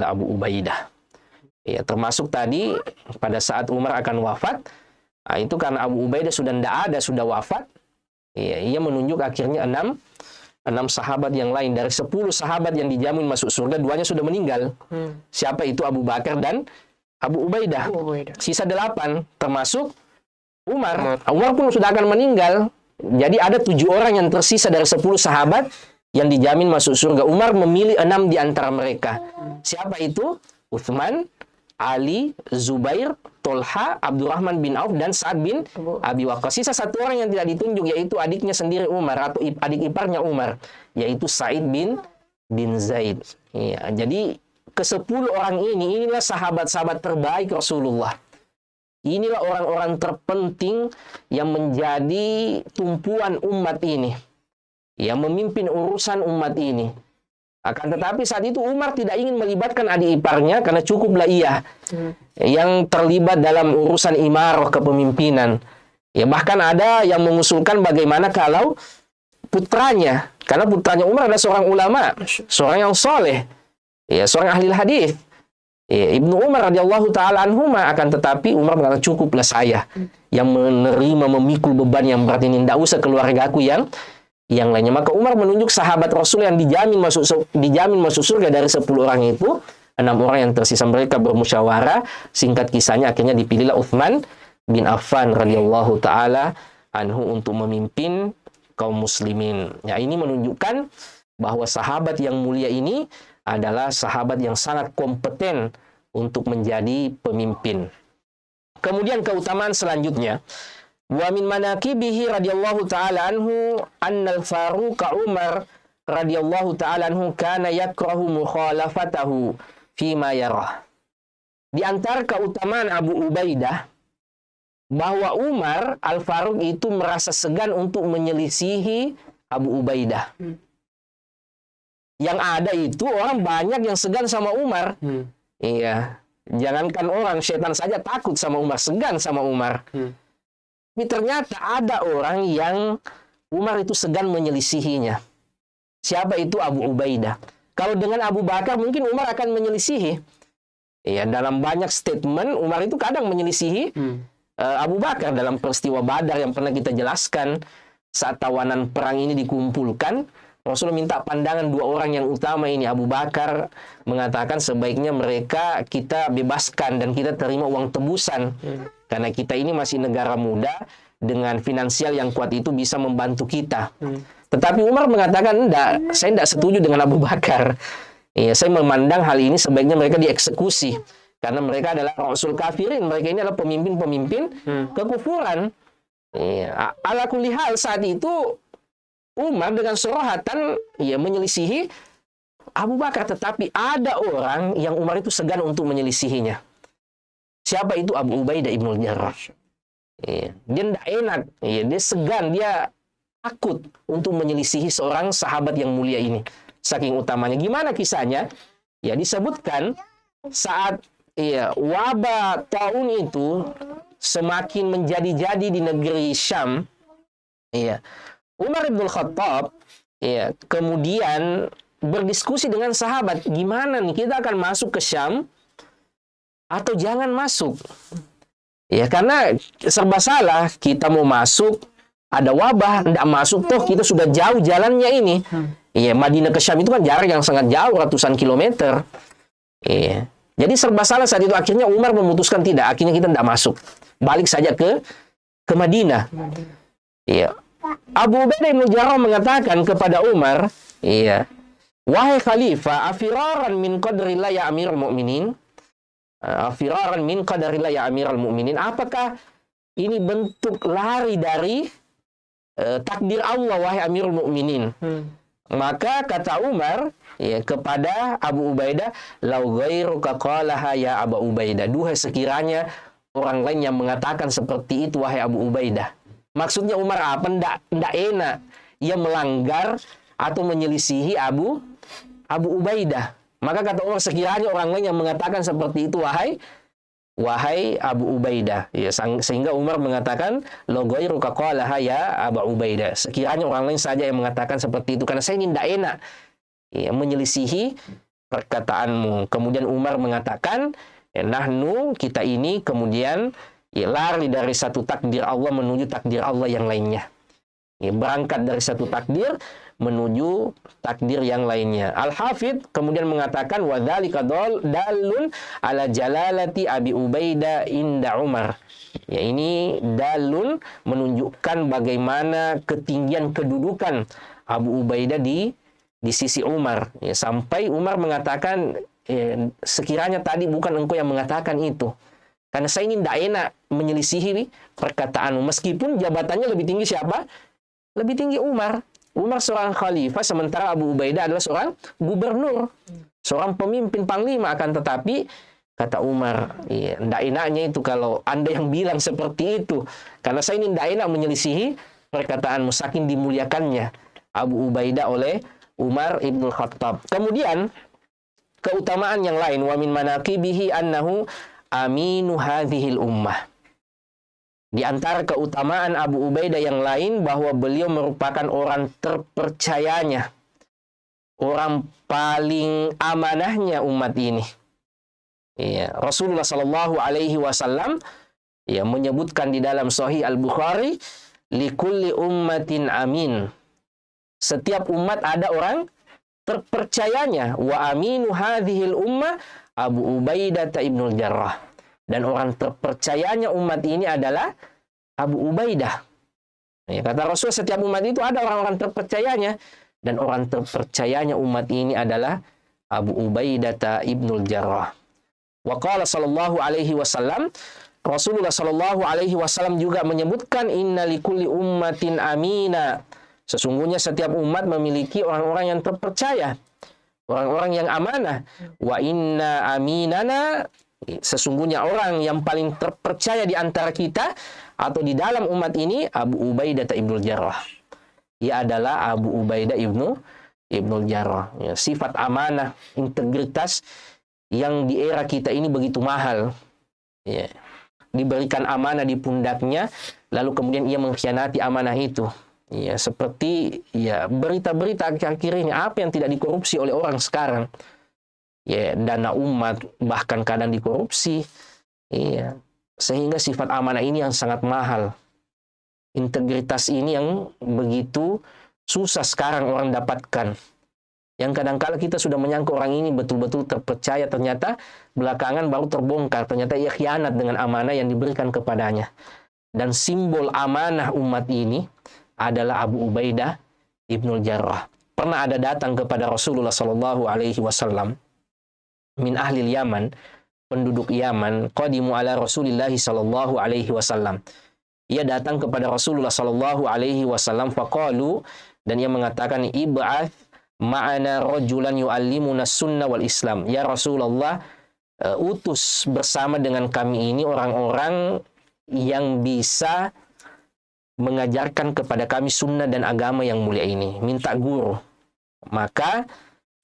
Abu Ubaidah. Ya, termasuk tadi pada saat Umar akan wafat, itu karena Abu Ubaidah sudah tidak ada, sudah wafat. Ya, ia menunjuk akhirnya enam sahabat yang lain. Dari 10 sahabat yang dijamin masuk surga, 2-nya sudah meninggal. Siapa itu? Abu Bakar dan Abu Ubaidah. Sisa 8, termasuk Umar. Umar pun sudah akan meninggal. Jadi ada 7 orang yang tersisa dari 10 sahabat yang dijamin masuk surga. Umar memilih 6 di antara mereka. Siapa itu? Utsman, Ali, Zubair, Tolha, Abdurrahman bin Auf, dan Sa'ad bin Abi Waqqas. Sisa 1 orang yang tidak ditunjuk, yaitu adiknya sendiri Umar, atau adik iparnya Umar, yaitu Sa'id bin Zaid. Ya, jadi ke-10 orang inilah sahabat-sahabat terbaik Rasulullah. Inilah orang-orang terpenting yang menjadi tumpuan umat ini, yang memimpin urusan umat ini. Akan tetapi saat itu Umar tidak ingin melibatkan adik iparnya, karena cukuplah ia yang terlibat dalam urusan imarah kepemimpinan. Ya, bahkan ada yang mengusulkan bagaimana kalau putranya, karena putranya Umar adalah seorang ulama, seorang yang soleh, ya, seorang ahli hadis. Ibnu Umar radhiyallahu taala anhuma, akan tetapi Umar mengatakan cukuplah saya yang menerima memikul beban yang berat ini, tidak usah keluarga aku yang lainnya. Maka Umar menunjuk sahabat Rasul yang dijamin masuk surga dari 10 orang itu, 6 orang yang tersisa mereka bermusyawarah. Singkat kisahnya akhirnya dipilihlah Utsman bin Affan radhiyallahu taala anhu untuk memimpin kaum muslimin. Ya, ini menunjukkan bahwa sahabat yang mulia ini adalah sahabat yang sangat kompeten untuk menjadi pemimpin. Kemudian keutamaan selanjutnya, wa min manaqibihi radhiyallahu taala anhu annal Faruq Umar radhiyallahu taala anhu kana yakrahu mukhalafatahu fima yarah. Di antara keutamaan Abu Ubaidah bahwa Umar Al-Faruq itu merasa segan untuk menyelisihi Abu Ubaidah. Yang ada itu orang banyak yang segan sama Umar. Iya. Jangankan orang, setan saja takut sama Umar, segan sama Umar. Tapi ternyata ada orang yang Umar itu segan menyelisihinya. Siapa itu? Abu Ubaidah. Kalau dengan Abu Bakar mungkin Umar akan menyelisihi. Iya, dalam banyak statement Umar itu kadang menyelisihi Abu Bakar. Dalam peristiwa Badar yang pernah kita jelaskan, saat tawanan perang ini dikumpulkan, Rasul minta pandangan 2 orang yang utama ini. Abu Bakar mengatakan sebaiknya mereka kita bebaskan dan kita terima uang tebusan. Karena kita ini masih negara muda, dengan finansial yang kuat itu bisa membantu kita. Tetapi Umar mengatakan, enggak, saya tidak setuju dengan Abu Bakar. Ya, saya memandang hal ini sebaiknya mereka dieksekusi. Karena mereka adalah rasul kafirin. Mereka ini adalah pemimpin-pemimpin kekufuran. Ya, ala kulli hal saat itu Umar dengan sorohatan menyelisihi Abu Bakar, tetapi ada orang yang Umar itu segan untuk menyelisihinya. Siapa itu? Abu Ubaidah ibnul Jarrah. Dia tidak enak, dia segan, dia takut untuk menyelisihi seorang sahabat yang mulia ini. Saking utamanya. Gimana kisahnya? Ya, disebutkan saat wabah taun itu semakin menjadi-jadi di negeri Syam. Umar bin Khattab kemudian berdiskusi dengan sahabat, gimana nih kita akan masuk ke Syam atau jangan masuk? Ya, karena serba salah, kita mau masuk ada wabah, tidak masuk toh kita sudah jauh jalannya ini. Madinah ke Syam itu kan jarak yang sangat jauh, ratusan kilometer. Jadi serba salah saat itu. Akhirnya Umar memutuskan tidak, akhirnya kita tidak masuk, balik saja ke Madinah. Abu Ubaidah bin Jarrah mengatakan kepada Umar, wahai khalifah, afiraran min qadrillah ya amirul mu'minin, afiraran min qadrillah ya amirul mu'minin, apakah ini bentuk lari dari takdir Allah wahai amirul mu'minin? Maka kata Umar kepada Abu Ubaidah, lau ghairuka qalaha ya Abu Ubaidah, duhai sekiranya orang lain yang mengatakan seperti itu wahai Abu Ubaidah. Maksudnya Umar apa? Tidak enak ia melanggar atau menyelisihi Abu Ubaidah. Maka kata Umar, sekiranya orang lain yang mengatakan seperti itu wahai Abu Ubaidah. Sehingga Umar mengatakan, lo ghairuka qalaha ya Abu Ubaidah, sekiranya orang lain saja yang mengatakan seperti itu, karena saya ini tidak enak menyelisihi perkataanmu. Kemudian Umar mengatakan, nahnu, kita ini kemudian lari dari satu takdir Allah menuju takdir Allah yang lainnya. Berangkat dari satu takdir menuju takdir yang lainnya. Al-Hafidh kemudian mengatakan, wa dzalika dalun ala jalalati Abi Ubaidah inda Umar. Ini dalun menunjukkan bagaimana ketinggian kedudukan Abu Ubaidah di sisi Umar. Sampai Umar mengatakan, sekiranya tadi bukan engkau yang mengatakan itu, karena saya ini tidak enak menyelisihi perkataanmu. Meskipun jabatannya lebih tinggi siapa? Lebih tinggi Umar. Umar seorang khalifah, sementara Abu Ubaidah adalah seorang gubernur, seorang pemimpin panglima. Akan tetapi, kata Umar, tidak enaknya itu kalau Anda yang bilang seperti itu. Karena saya ini tidak enak menyelisihi perkataanmu, saking dimuliakannya Abu Ubaidah oleh Umar ibn Khattab. Kemudian, keutamaan yang lain, wa min manaqibihi annahu aminu hadhil ummah. Di antara keutamaan Abu Ubaidah yang lain bahwa beliau merupakan orang terpercayanya, orang paling amanahnya umat ini. Ya, Rasulullah Shallallahu Alaihi Wasallam ya menyebutkan di dalam Sahih Al-Bukhari, likulli ummatin amin. Setiap umat ada orang terpercayanya. Wa aminu hadhil ummah Abu Ubaidah ibnul Jarrah. Dan orang terpercayanya umat ini adalah Abu Ubaidah. Ya, kata Rasul, setiap umat itu ada orang-orang terpercayanya. Dan orang terpercayanya umat ini adalah Abu Ubaidah ibnul Jarrah. Wa qala sallallahu alaihi wasallam, Rasulullah sallallahu alaihi wasallam juga menyebutkan, inna likulli ummatin amina. Sesungguhnya setiap umat memiliki orang-orang yang terpercaya, orang-orang yang amanah. Wa inna aminana, sesungguhnya orang yang paling terpercaya di antara kita atau di dalam umat ini, Abu Ubaidah ibnul Jarrah. Ia adalah Abu Ubaidah ibnul Jarrah. Ya, sifat amanah, integritas yang di era kita ini begitu mahal. Ya, diberikan amanah di pundaknya, lalu kemudian ia mengkhianati amanah itu. Ya, seperti ya berita-berita akhir-akhir ini, apa yang tidak dikorupsi oleh orang sekarang? Ya, dana umat bahkan kadang dikorupsi. Iya, sehingga sifat amanah ini yang sangat mahal. Integritas ini yang begitu susah sekarang orang dapatkan. Yang kadang-kala kita sudah menyangka orang ini betul-betul terpercaya, ternyata belakangan baru terbongkar. Ternyata ia khianat dengan amanah yang diberikan kepadanya. Dan simbol amanah umat ini adalah Abu Ubaidah ibnul Jarrah. Pernah ada datang kepada Rasulullah Sallallahu Alaihi Wasallam min ahli Yaman, penduduk Yaman, qadimu ala Rasulillah Sallallahu Alaihi Wasallam. Ia datang kepada Rasulullah Sallallahu Alaihi Wasallam, faqalu, dan ia mengatakan, ib'ath ma'ana rajulan yu'allimuna sunnah wal Islam. Ya Rasulullah, utus bersama dengan kami ini orang-orang yang bisa mengajarkan kepada kami sunnah dan agama yang mulia ini. Minta guru. Maka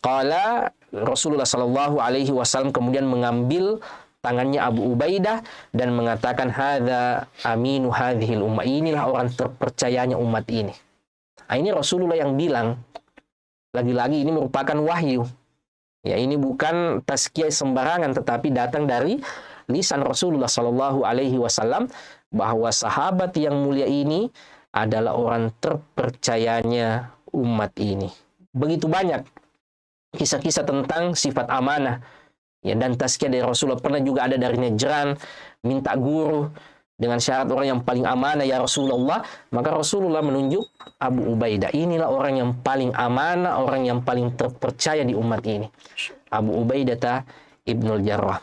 qala, Rasulullah Sallallahu Alaihi Wasallam kemudian mengambil tangannya Abu Ubaidah dan mengatakan, hadza aminu hadhil ummah. Inilah orang terpercayanya umat ini. Nah, ini Rasulullah yang bilang. Lagi-lagi ini merupakan wahyu. Ya, ini bukan tazkiyah sembarangan, tetapi datang dari lisan Rasulullah Sallallahu Alaihi Wasallam bahwa sahabat yang mulia ini adalah orang terpercayanya umat ini. Begitu banyak kisah-kisah tentang sifat amanah. Ya, dan tazkiyah dari Rasulullah. Pernah juga ada dari Najran, minta guru dengan syarat orang yang paling amanah ya Rasulullah. Maka Rasulullah menunjuk Abu Ubaidah. Inilah orang yang paling amanah, orang yang paling terpercaya di umat ini. Abu Ubaidah ibnul Jarrah.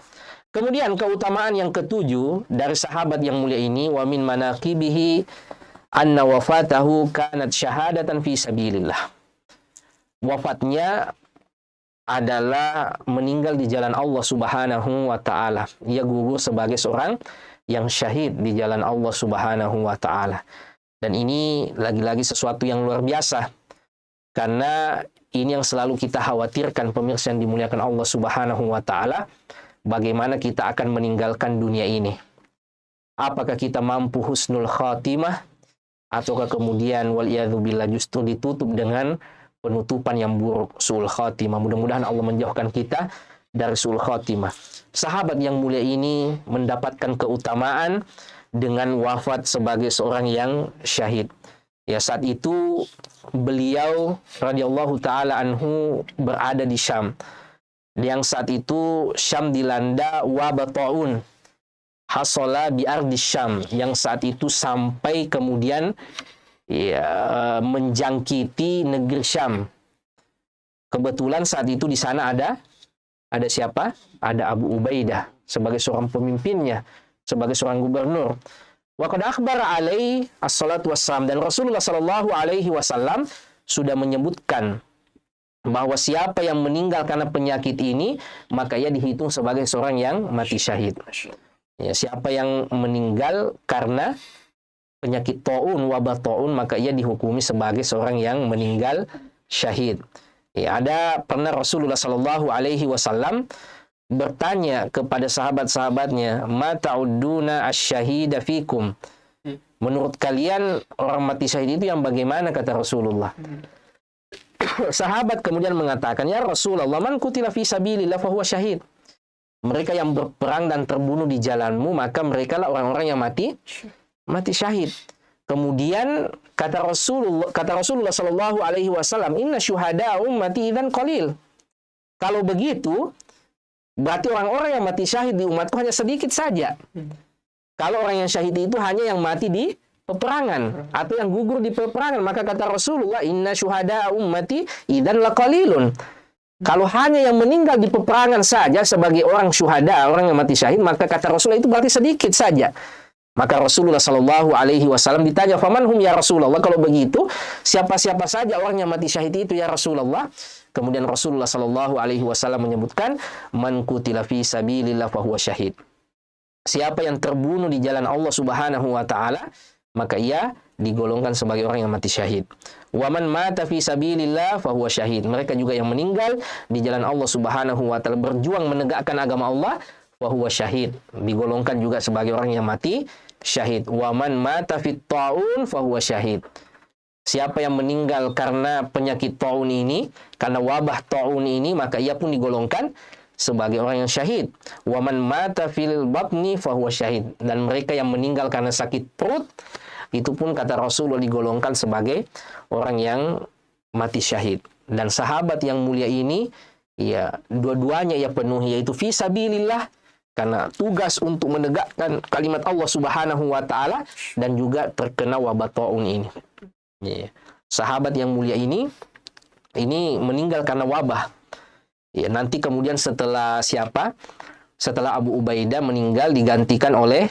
Kemudian keutamaan yang ketujuh dari sahabat yang mulia ini, wa min manaqibihi anna wafatahu kanat syahadatan fi sabilillah. Wafatnya adalah meninggal di jalan Allah Subhanahu wa Ta'ala. Ia gugur sebagai seorang yang syahid di jalan Allah Subhanahu wa Ta'ala. Dan ini lagi-lagi sesuatu yang luar biasa, karena ini yang selalu kita khawatirkan, pemirsa yang dimuliakan Allah Subhanahu wa Ta'ala. Bagaimana kita akan meninggalkan dunia ini? Apakah kita mampu husnul khatimah, ataukah kemudian waliyadzubillah justru ditutup dengan penutupan yang buruk, su'ul khatimah. Mudah-mudahan Allah menjauhkan kita dari su'ul khatimah. Sahabat yang mulia ini mendapatkan keutamaan dengan wafat sebagai seorang yang syahid. Ya, saat itu beliau radhiyallahu taala anhu berada di Syam. Yang saat itu Syam dilanda wabah taun. Hasala bi ardi Syam, yang saat itu sampai kemudian ya, menjangkiti negeri Syam. Kebetulan saat itu di sana ada siapa? Ada Abu Ubaidah sebagai seorang pemimpinnya, sebagai seorang gubernur. Wa qad akhbara alaihi assalatu wassalam, dan Rasulullah sallallahu alaihi wasallam sudah menyebutkan bahwa siapa yang meninggal karena penyakit ini, maka ia dihitung sebagai seorang yang mati syahid. Ya, siapa yang meninggal karena penyakit taun, wabah taun, maka ia dihukumi sebagai seorang yang meninggal syahid. Ya, ada pernah Rasulullah Sallallahu Alaihi Wasallam bertanya kepada sahabat-sahabatnya, ma ta'udduna asyahida fikum. Menurut kalian orang mati syahid itu yang bagaimana, kata Rasulullah. Sahabat kemudian mengatakan, ya Rasulullah, man qutila fi sabilillah fa huwa syahid. mereka yang berperang dan terbunuh di jalanmu, maka mereka lah orang-orang yang mati syahid. Kemudian kata Rasulullah Shallallahu Alaihi Wasallam, Inna syuhada ummati idzan qalil. Kalau begitu, berarti orang-orang yang mati syahid di umatku hanya sedikit saja. Kalau orang yang syahid itu hanya yang mati di peperangan atau yang gugur di peperangan, maka kata Rasulullah, Inna syuhada ummati idzan laqalilun. Kalau hanya yang meninggal di peperangan saja sebagai orang syuhada, orang yang mati syahid, maka kata Rasulullah itu berarti sedikit saja. Maka Rasulullah Shallallahu Alaihi Wasallam ditanya, "Faman hum ya Rasulullah?" Kalau begitu, siapa-siapa saja orang yang mati syahid itu ya Rasulullah? Kemudian Rasulullah Shallallahu Alaihi Wasallam menyebutkan, "Man qutila fi sabilillah fahuwa syahid." Siapa yang terbunuh di jalan Allah Subhanahu wa taala, maka ia digolongkan sebagai orang yang mati syahid. Wa man mata fi sabilillah fahuwa syahid. Mereka juga yang meninggal di jalan Allah Subhanahu wa taala berjuang menegakkan agama Allah, fahuwa syahid, digolongkan juga sebagai orang yang mati syahid. Wa man mata fit taun fahuwa syahid. Siapa yang meninggal karena penyakit taun ini, karena wabah taun ini, maka ia pun digolongkan sebagai orang yang syahid. Wa man mata fil batni fahuwa syahid. Dan mereka yang meninggal karena sakit perut, itu pun kata Rasulullah digolongkan sebagai orang yang mati syahid. Dan sahabat yang mulia ini, ya dua-duanya ia penuhi, yaitu fi sabilillah, karena tugas untuk menegakkan kalimat Allah Subhanahu wa taala, dan juga terkena wabah taun ini. Ya. Sahabat yang mulia ini meninggal karena wabah. Ya, nanti kemudian setelah siapa? Setelah Abu Ubaidah meninggal digantikan oleh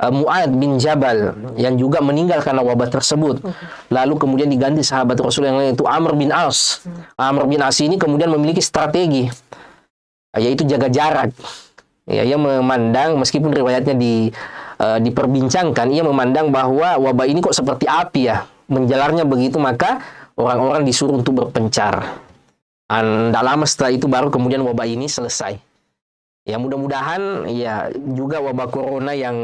Mu'ad bin Jabal yang juga meninggal karena wabah tersebut. Lalu kemudian diganti sahabat Rasul yang lain, itu Amr bin As. Amr bin As ini kemudian memiliki strategi, yaitu jaga jarak. Ya, ia memandang, meskipun riwayatnya diperbincangkan, ia memandang bahwa wabah ini kok seperti api ya, menjalarnya begitu, maka orang-orang disuruh untuk berpencar. Tidak lama setelah itu baru kemudian wabah ini selesai. Ya mudah-mudahan ya juga wabah corona yang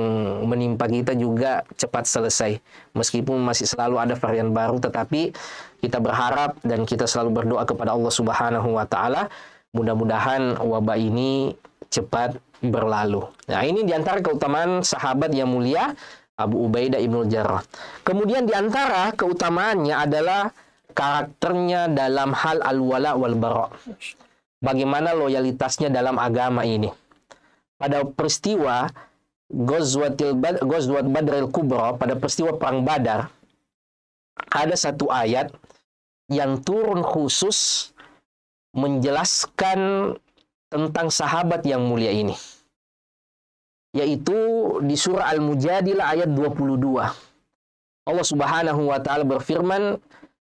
menimpa kita juga cepat selesai. Meskipun masih selalu ada varian baru, tetapi kita berharap dan kita selalu berdoa kepada Allah Subhanahu wa taala, mudah-mudahan wabah ini cepat berlalu. Nah, ini diantara keutamaan sahabat yang mulia Abu Ubaidah ibnul Jarrah. Kemudian diantara keutamaannya adalah karakternya dalam hal al-wala wal bara. Bagaimana loyalitasnya dalam agama ini. Pada peristiwa Ghazwat Badril Kubra, pada peristiwa Perang Badar, ada satu ayat yang turun khusus menjelaskan tentang sahabat yang mulia ini. Yaitu di surah Al-Mujadilah ayat 22. Allah Subhanahu wa taala berfirman,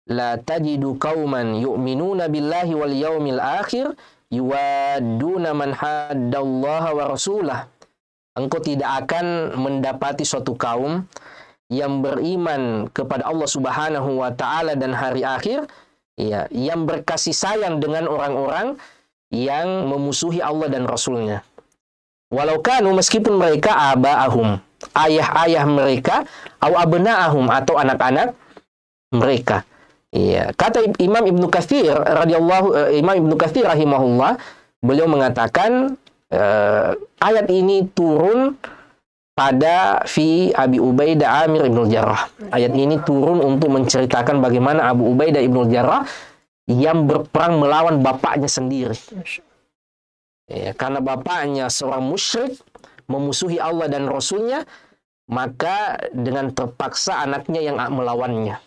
La tajidu qauman yu'minuna billahi wal yaumil akhir yuwadduna man haddallaha wa rasulah. Engkau tidak akan mendapati suatu kaum yang beriman kepada Allah Subhanahu wa taala dan hari akhir, ya, yang berkasih sayang dengan orang-orang yang memusuhi Allah dan Rasulnya. Walau kanu, meskipun mereka aba'ahum, ayah-ayah mereka, au abna'ahum, atau anak-anak mereka. Iya, kata Imam Ibnu Katsir rahimahullah, beliau mengatakan ayat ini turun pada fi Abi Ubaidah Amir ibnul Jarrah. Ayat ini turun untuk menceritakan bagaimana Abu Ubaidah ibnul Jarrah yang berperang melawan bapaknya sendiri. Ya, karena bapaknya seorang musyrik, memusuhi Allah dan Rasulnya, maka dengan terpaksa anaknya yang melawannya.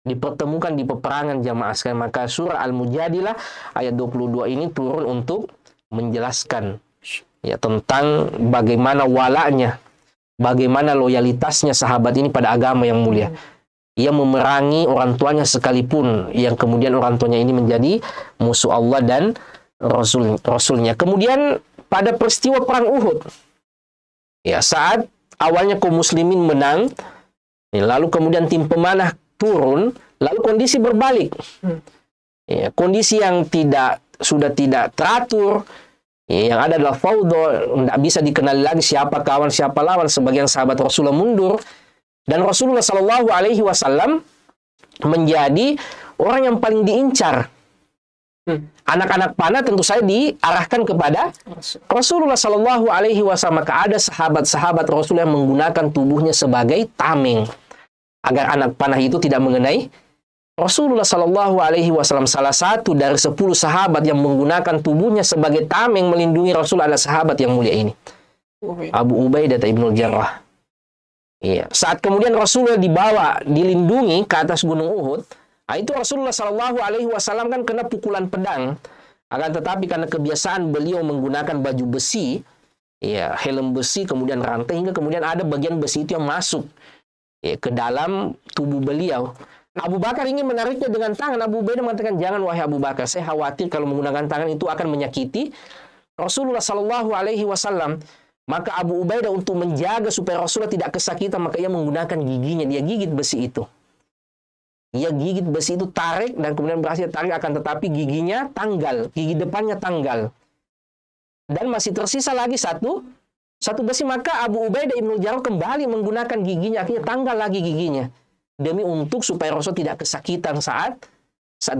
Dipertemukan di peperangan jamaah sekalian. Maka surah Al-Mujadilah ayat 22 ini turun untuk menjelaskan ya tentang bagaimana walanya, bagaimana loyalitasnya sahabat ini pada agama yang mulia. Ia memerangi orang tuanya sekalipun, yang kemudian orang tuanya ini menjadi musuh Allah dan Rasulnya. Kemudian pada peristiwa perang Uhud, ya, saat awalnya kaum muslimin menang, lalu kemudian tim pemanah turun, lalu kondisi berbalik. Ya, kondisi yang sudah tidak teratur, ya, yang ada adalah faudo, tidak bisa dikenali lagi siapa kawan siapa lawan. Sebagian sahabat Rasulullah mundur, dan Rasulullah Shallallahu Alaihi Wasallam menjadi orang yang paling diincar. Anak-anak panah tentu saja diarahkan kepada Rasulullah Shallallahu Alaihi Wasallam. Maka ada sahabat-sahabat Rasul yang menggunakan tubuhnya sebagai tameng agar anak panah itu tidak mengenai Rasulullah Shallallahu Alaihi Wasallam. Salah satu dari 10 sahabat yang menggunakan tubuhnya sebagai tameng melindungi Rasul adalah sahabat yang mulia ini, Abu Ubaidah ibnul Jarrah. Iya. Saat kemudian Rasulullah dibawa, dilindungi ke atas gunung Uhud, itu Rasulullah Shallallahu Alaihi Wasallam kan kena pukulan pedang. Akan tetapi karena kebiasaan beliau menggunakan baju besi, ya, helm besi, kemudian rantai, hingga kemudian ada bagian besi itu yang masuk ya, ke dalam tubuh beliau. Abu Bakar ingin menariknya dengan tangan. Abu Ubaidah mengatakan, jangan wahai Abu Bakar, saya khawatir kalau menggunakan tangan itu akan menyakiti Rasulullah Shallallahu Alaihi Wasallam. Maka Abu Ubaidah untuk menjaga supaya Rasulullah tidak kesakitan, maka ia menggunakan giginya. Dia gigit besi itu. Ia gigit besi itu, tarik, dan kemudian berhasil tarik, akan tetapi giginya tanggal. Gigi depannya tanggal. Dan masih tersisa lagi satu besi. Maka Abu Ubaidah ibnul Jarrah kembali menggunakan giginya. Akhirnya tanggal lagi giginya. Demi untuk supaya Rasul tidak kesakitan saat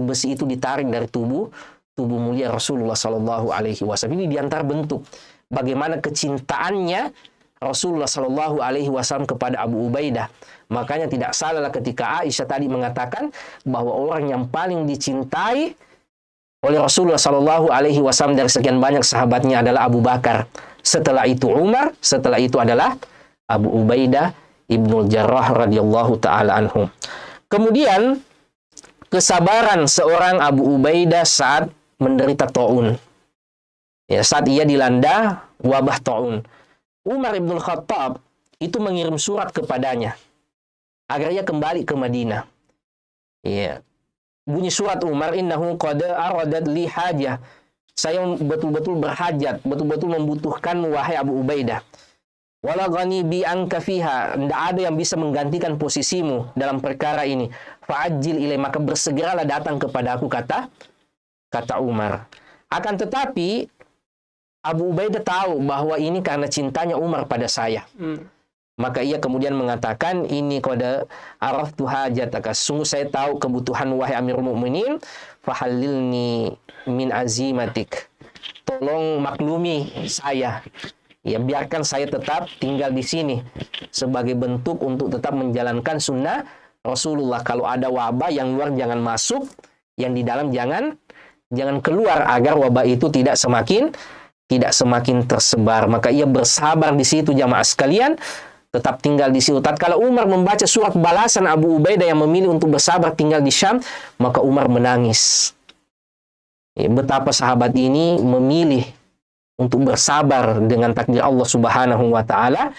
besi itu ditarik dari tubuh mulia Rasulullah Sallallahu Alaihi Wasallam. Ini diantar bentuk bagaimana kecintaannya Rasulullah Sallallahu Alaihi Wasallam kepada Abu Ubaidah. Makanya tidak salah ketika Aisyah tadi mengatakan bahwa orang yang paling dicintai oleh Rasulullah Sallallahu Alaihi Wasallam dari sekian banyak sahabatnya adalah Abu Bakar. Setelah itu Umar, setelah itu adalah Abu Ubaidah ibnul Jarrah radhiyallahu taala anhu. Kemudian kesabaran seorang Abu Ubaidah saat menderita taun. Ya, saat ia dilanda wabah taun. Umar ibn Khattab itu mengirim surat kepadanya agar ia kembali ke Madinah. Ya. Bunyi surat Umar, innahu qad aradat li hajah. Saya betul-betul berhajat, betul-betul membutuhkan wahai Abu Ubaidah. Wala ghani bi anka fiha, tidak ada yang bisa menggantikan posisimu dalam perkara ini. Fa'ajil ilai, maka bersegeralah datang kepada aku, kata Umar. Akan tetapi Abu Ubaidah tahu bahwa ini karena cintanya Umar pada saya. Maka ia kemudian mengatakan, ini qad araftu hajataka, sungguh saya tahu kebutuhan wahai Amirul Mukminin, fahalilni min azimatik. Tolong maklumi saya. Ya, biarkan saya tetap tinggal di sini sebagai bentuk untuk tetap menjalankan sunnah Rasulullah. Kalau ada wabah, yang luar jangan masuk, yang di dalam jangan keluar, agar wabah itu tidak semakin tersebar. Maka ia bersabar di situ, jamaah sekalian, tetap tinggal di situ. Tatkala Umar membaca surat balasan Abu Ubaidah yang memilih untuk bersabar tinggal di Syam, maka Umar menangis. Ya, betapa sahabat ini memilih untuk bersabar dengan takdir Allah Subhanahu wa taala.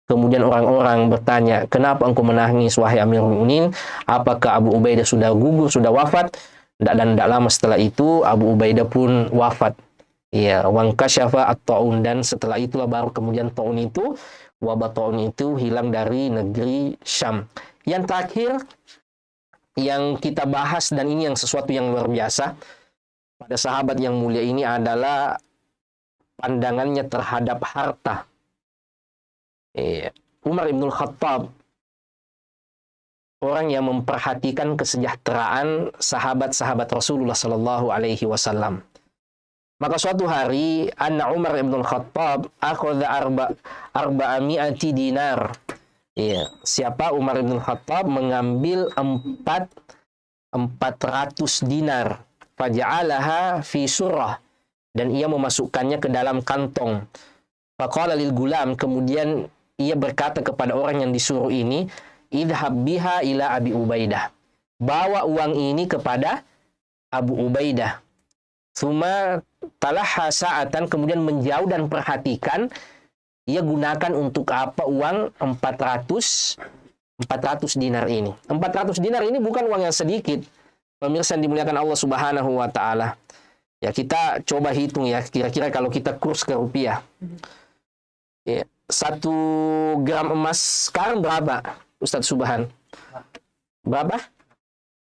Kemudian orang-orang bertanya, "Kenapa engkau menangis wahai Amirul Mukminin? Apakah Abu Ubaidah sudah gugur, sudah wafat?" Dan tidak lama setelah itu Abu Ubaidah pun wafat. Ya, wankasyafa at-taun, dan setelah itulah baru kemudian taun itu, wabah taun itu hilang dari negeri Syam. Yang terakhir yang kita bahas, dan ini yang sesuatu yang luar biasa pada sahabat yang mulia ini, adalah pandangannya terhadap harta. Umar ibn Khattab, orang yang memperhatikan kesejahteraan sahabat-sahabat Rasulullah Sallallahu Alaihi Wasallam. Maka suatu hari, anna Umar ibn Khattab akhadha arba'ami'ati dinar. Siapa Umar ibn Khattab mengambil 400 dinar. Faja'alaha fi surah, dan ia memasukkannya ke dalam kantong. Faqala lil gulam, kemudian ia berkata kepada orang yang disuruh ini, idhab biha ila Abi Ubaidah, bawa uang ini kepada Abu Ubaidah. Tsumma talaha sa'atan, kemudian menjauh dan perhatikan ia gunakan untuk apa uang 400 dinar ini. 400 dinar ini bukan uang yang sedikit. Pemirsa yang dimuliakan Allah Subhanahu wa taala. Ya, kita coba hitung ya, kira-kira kalau kita kurs ke rupiah. Ya, 1 gram emas sekarang berapa, Ustadz Subhan? Berapa?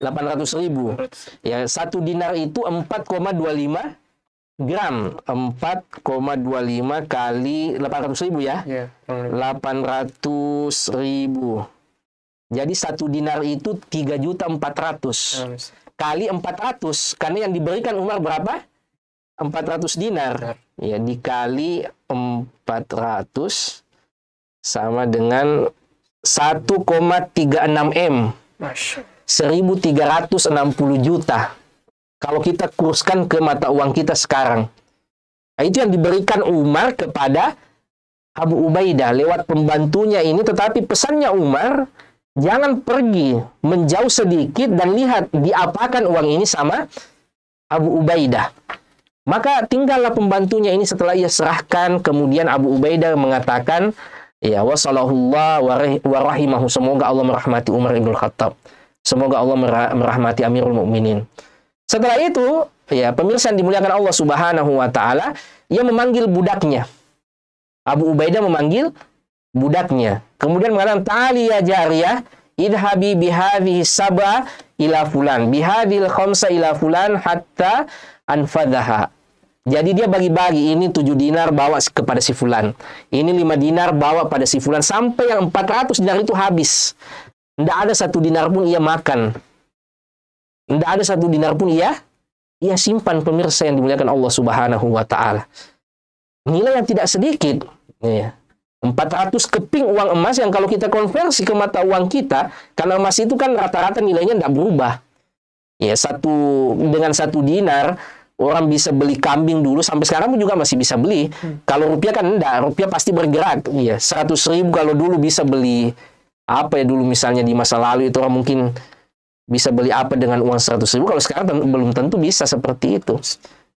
800.000. Ya, 1 dinar itu 4,25 gram. 4,25 kali 800.000 ya? 800.000. Jadi 1 dinar itu 3.400.000. kali 400. Karena yang diberikan Umar berapa? 400 dinar. Ya, dikali 400 sama dengan 1,36 M. 1.360 juta. Kalau kita kurskan ke mata uang kita sekarang. Nah, itu yang diberikan Umar kepada Abu Ubaidah lewat pembantunya ini. Tetapi pesannya Umar, jangan pergi, menjauh sedikit dan lihat diapakan uang ini sama Abu Ubaidah. Maka tinggallah pembantunya ini setelah ia serahkan. Kemudian Abu Ubaidah mengatakan, ya wasallallahu wa rahimahu, semoga Allah merahmati Umar ibn Khattab. Semoga Allah merahmati Amirul Mukminin. Setelah itu, ya pemirsa yang dimuliakan Allah Subhanahu wa taala, ia memanggil budaknya. Abu Ubaidah memanggil budaknya. Kemudian mengatakan, "Ta'ali ya jariyah, idhabi bihadhihi sab'a ila fulan, bihadhil khamsa ila fulan hatta anfadhaha." Jadi dia bagi-bagi, ini 7 dinar bawa kepada si fulan. Ini 5 dinar bawa pada si fulan sampai yang 400 dinar itu habis. Tidak ada 1 dinar pun ia makan. Tidak ada 1 dinar pun ia simpan, pemirsa yang dimuliakan Allah Subhanahu wa taala. Nilai yang tidak sedikit. Ya. 400 keping uang emas yang kalau kita konversi ke mata uang kita, karena emas itu kan rata-rata nilainya tidak berubah. Ya, dengan 1 dinar orang bisa beli kambing dulu, sampai sekarang juga masih bisa beli. Kalau rupiah kan enggak, rupiah pasti bergerak. Ya, 100.000 kalau dulu bisa beli apa ya, dulu misalnya di masa lalu itu orang mungkin bisa beli apa dengan uang 100.000, kalau sekarang belum tentu bisa seperti itu.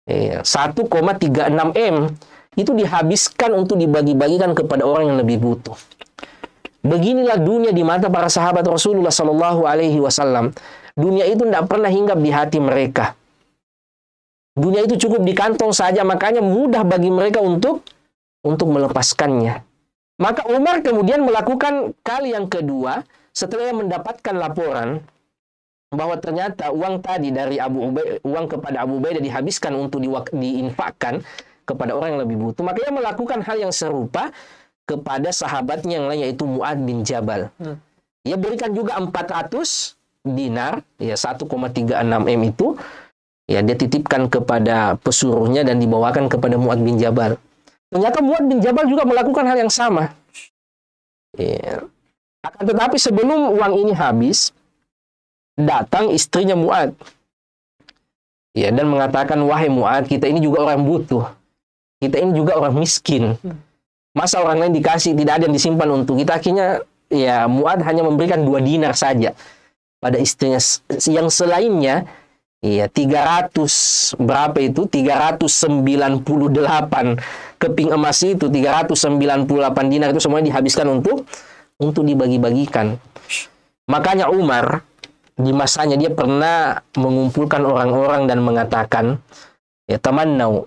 1,36 M itu dihabiskan untuk dibagi-bagikan kepada orang yang lebih butuh. Beginilah dunia di mata para sahabat Rasulullah Sallallahu Alaihi Wasallam. Dunia itu tidak pernah hinggap di hati mereka. Dunia itu cukup di kantong saja, makanya mudah bagi mereka untuk melepaskannya. Maka Umar kemudian melakukan kali yang kedua setelah mendapatkan laporan bahwa ternyata uang tadi dari uang kepada Abu Ubaidah dihabiskan untuk diinfakkan kepada orang yang lebih butuh. Maka ia melakukan hal yang serupa kepada sahabatnya yang lain, yaitu Mu'adz bin Jabal. Ia berikan juga 400 dinar, ya 1,36 M itu, ya dia titipkan kepada pesuruhnya dan dibawakan kepada Mu'adz bin Jabal. Ternyata Mu'adz bin Jabal juga melakukan hal yang sama. Ya. Akan tetapi sebelum uang ini habis, datang istrinya Mu'adz. Ya, dan mengatakan, "Wahai Mu'adz, kita ini juga orang butuh. Kita ini juga orang miskin. Masa orang lain dikasih, tidak ada yang disimpan untuk kita?" Akhirnya, ya Mu'adz hanya memberikan 2 dinar saja pada istrinya. Yang selainnya, ya 398 keping emas itu, 398 dinar itu semuanya dihabiskan untuk dibagi-bagikan. Makanya Umar di masanya dia pernah mengumpulkan orang-orang dan mengatakan, ya tamannau,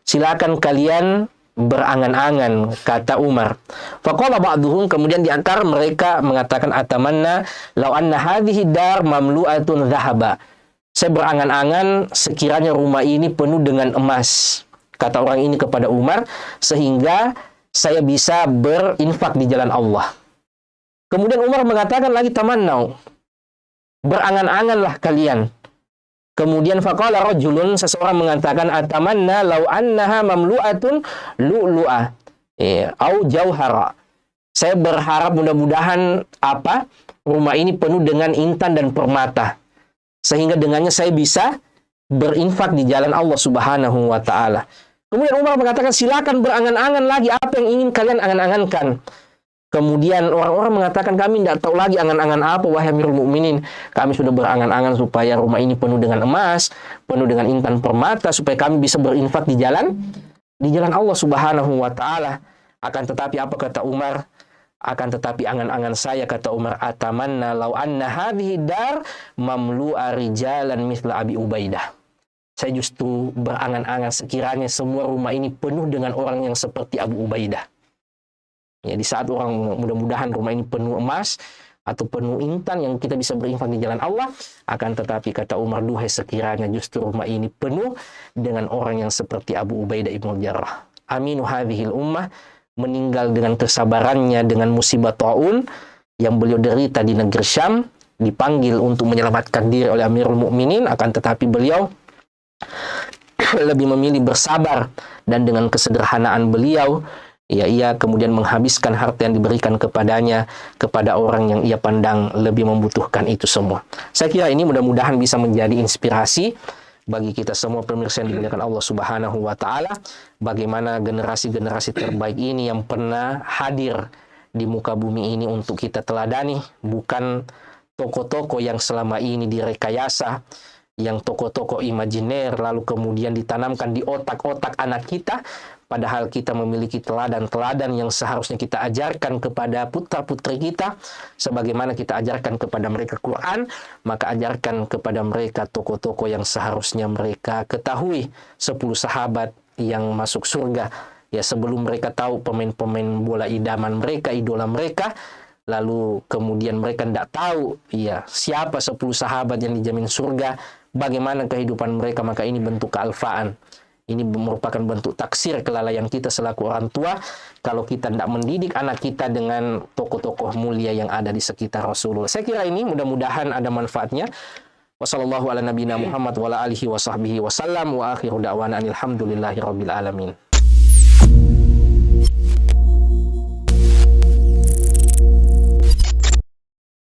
silakan kalian berangan-angan, kata Umar. Faqala ba'duhum, kemudian di antara mereka mengatakan, atamanna law anna hadhihi dar mamlu'atun dhahaba. Saya berangan-angan sekiranya rumah ini penuh dengan emas, kata orang ini kepada Umar, sehingga saya bisa berinfak di jalan Allah. Kemudian Umar mengatakan lagi, tamannau, berangan-anganlah kalian. Kemudian faqala rajulun, seseorang mengatakan, atamanna law annaha mamlu'atun lu'lu'ah au jauhara. Saya berharap mudah-mudahan rumah ini penuh dengan intan dan permata, sehingga dengannya saya bisa berinfak di jalan Allah Subhanahu wa taala. Kemudian Umar mengatakan, silakan berangan-angan lagi, apa yang ingin kalian angan-angankan. Kemudian orang-orang mengatakan, kami tidak tahu lagi angan-angan apa, wahai Amirul Mukminin. Kami sudah berangan-angan supaya rumah ini penuh dengan emas, penuh dengan intan permata, supaya kami bisa berinfak di jalan Allah Subhanahu wa taala. Akan tetapi apa kata Umar? Akan tetapi angan-angan saya, kata Umar, atamanna law anna hadhihi dar mamlu'a rijalan mithla Abi Ubaidah. Saya justru berangan-angan sekiranya semua rumah ini penuh dengan orang yang seperti Abu Ubaidah. Ya, di saat orang mudah-mudahan rumah ini penuh emas atau penuh intan yang kita bisa berinfak di jalan Allah, akan tetapi kata Umar, duhai sekiranya justru rumah ini penuh dengan orang yang seperti Abu Ubaidah ibn Jarrah. Aminu hadhil ummah, meninggal dengan kesabarannya dengan musibah ta'un yang beliau derita di negeri Syam, dipanggil untuk menyelamatkan diri oleh Amirul Mukminin, akan tetapi beliau lebih memilih bersabar, dan dengan kesederhanaan beliau, ya, ia kemudian menghabiskan harta yang diberikan kepadanya kepada orang yang ia pandang lebih membutuhkan itu semua. Saya kira ini mudah-mudahan bisa menjadi inspirasi bagi kita semua pemirsa yang dimuliakan Allah Subhanahu wa taala, bagaimana generasi-generasi terbaik ini yang pernah hadir di muka bumi ini untuk kita teladani, bukan tokoh-tokoh yang selama ini direkayasa, yang tokoh-tokoh imajiner lalu kemudian ditanamkan di otak-otak anak kita, padahal kita memiliki teladan-teladan yang seharusnya kita ajarkan kepada putra-putri kita, sebagaimana kita ajarkan kepada mereka Quran, maka ajarkan kepada mereka tokoh-tokoh yang seharusnya mereka ketahui, 10 sahabat yang masuk surga, ya, sebelum mereka tahu pemain-pemain bola idaman mereka, idola mereka, lalu kemudian mereka tidak tahu, ya, siapa 10 sahabat yang dijamin surga, bagaimana kehidupan mereka, maka ini bentuk kealfaan. Ini merupakan bentuk taksir kelalaian kita selaku orang tua kalau kita tidak mendidik anak kita dengan tokoh-tokoh mulia yang ada di sekitar Rasulullah. Saya kira ini mudah-mudahan ada manfaatnya. Wassallallahu ala nabiyina Muhammad wa ala alihi wa sahbihi wa sallam wa akhiru da'wana alhamdulillahi rabbil alamin.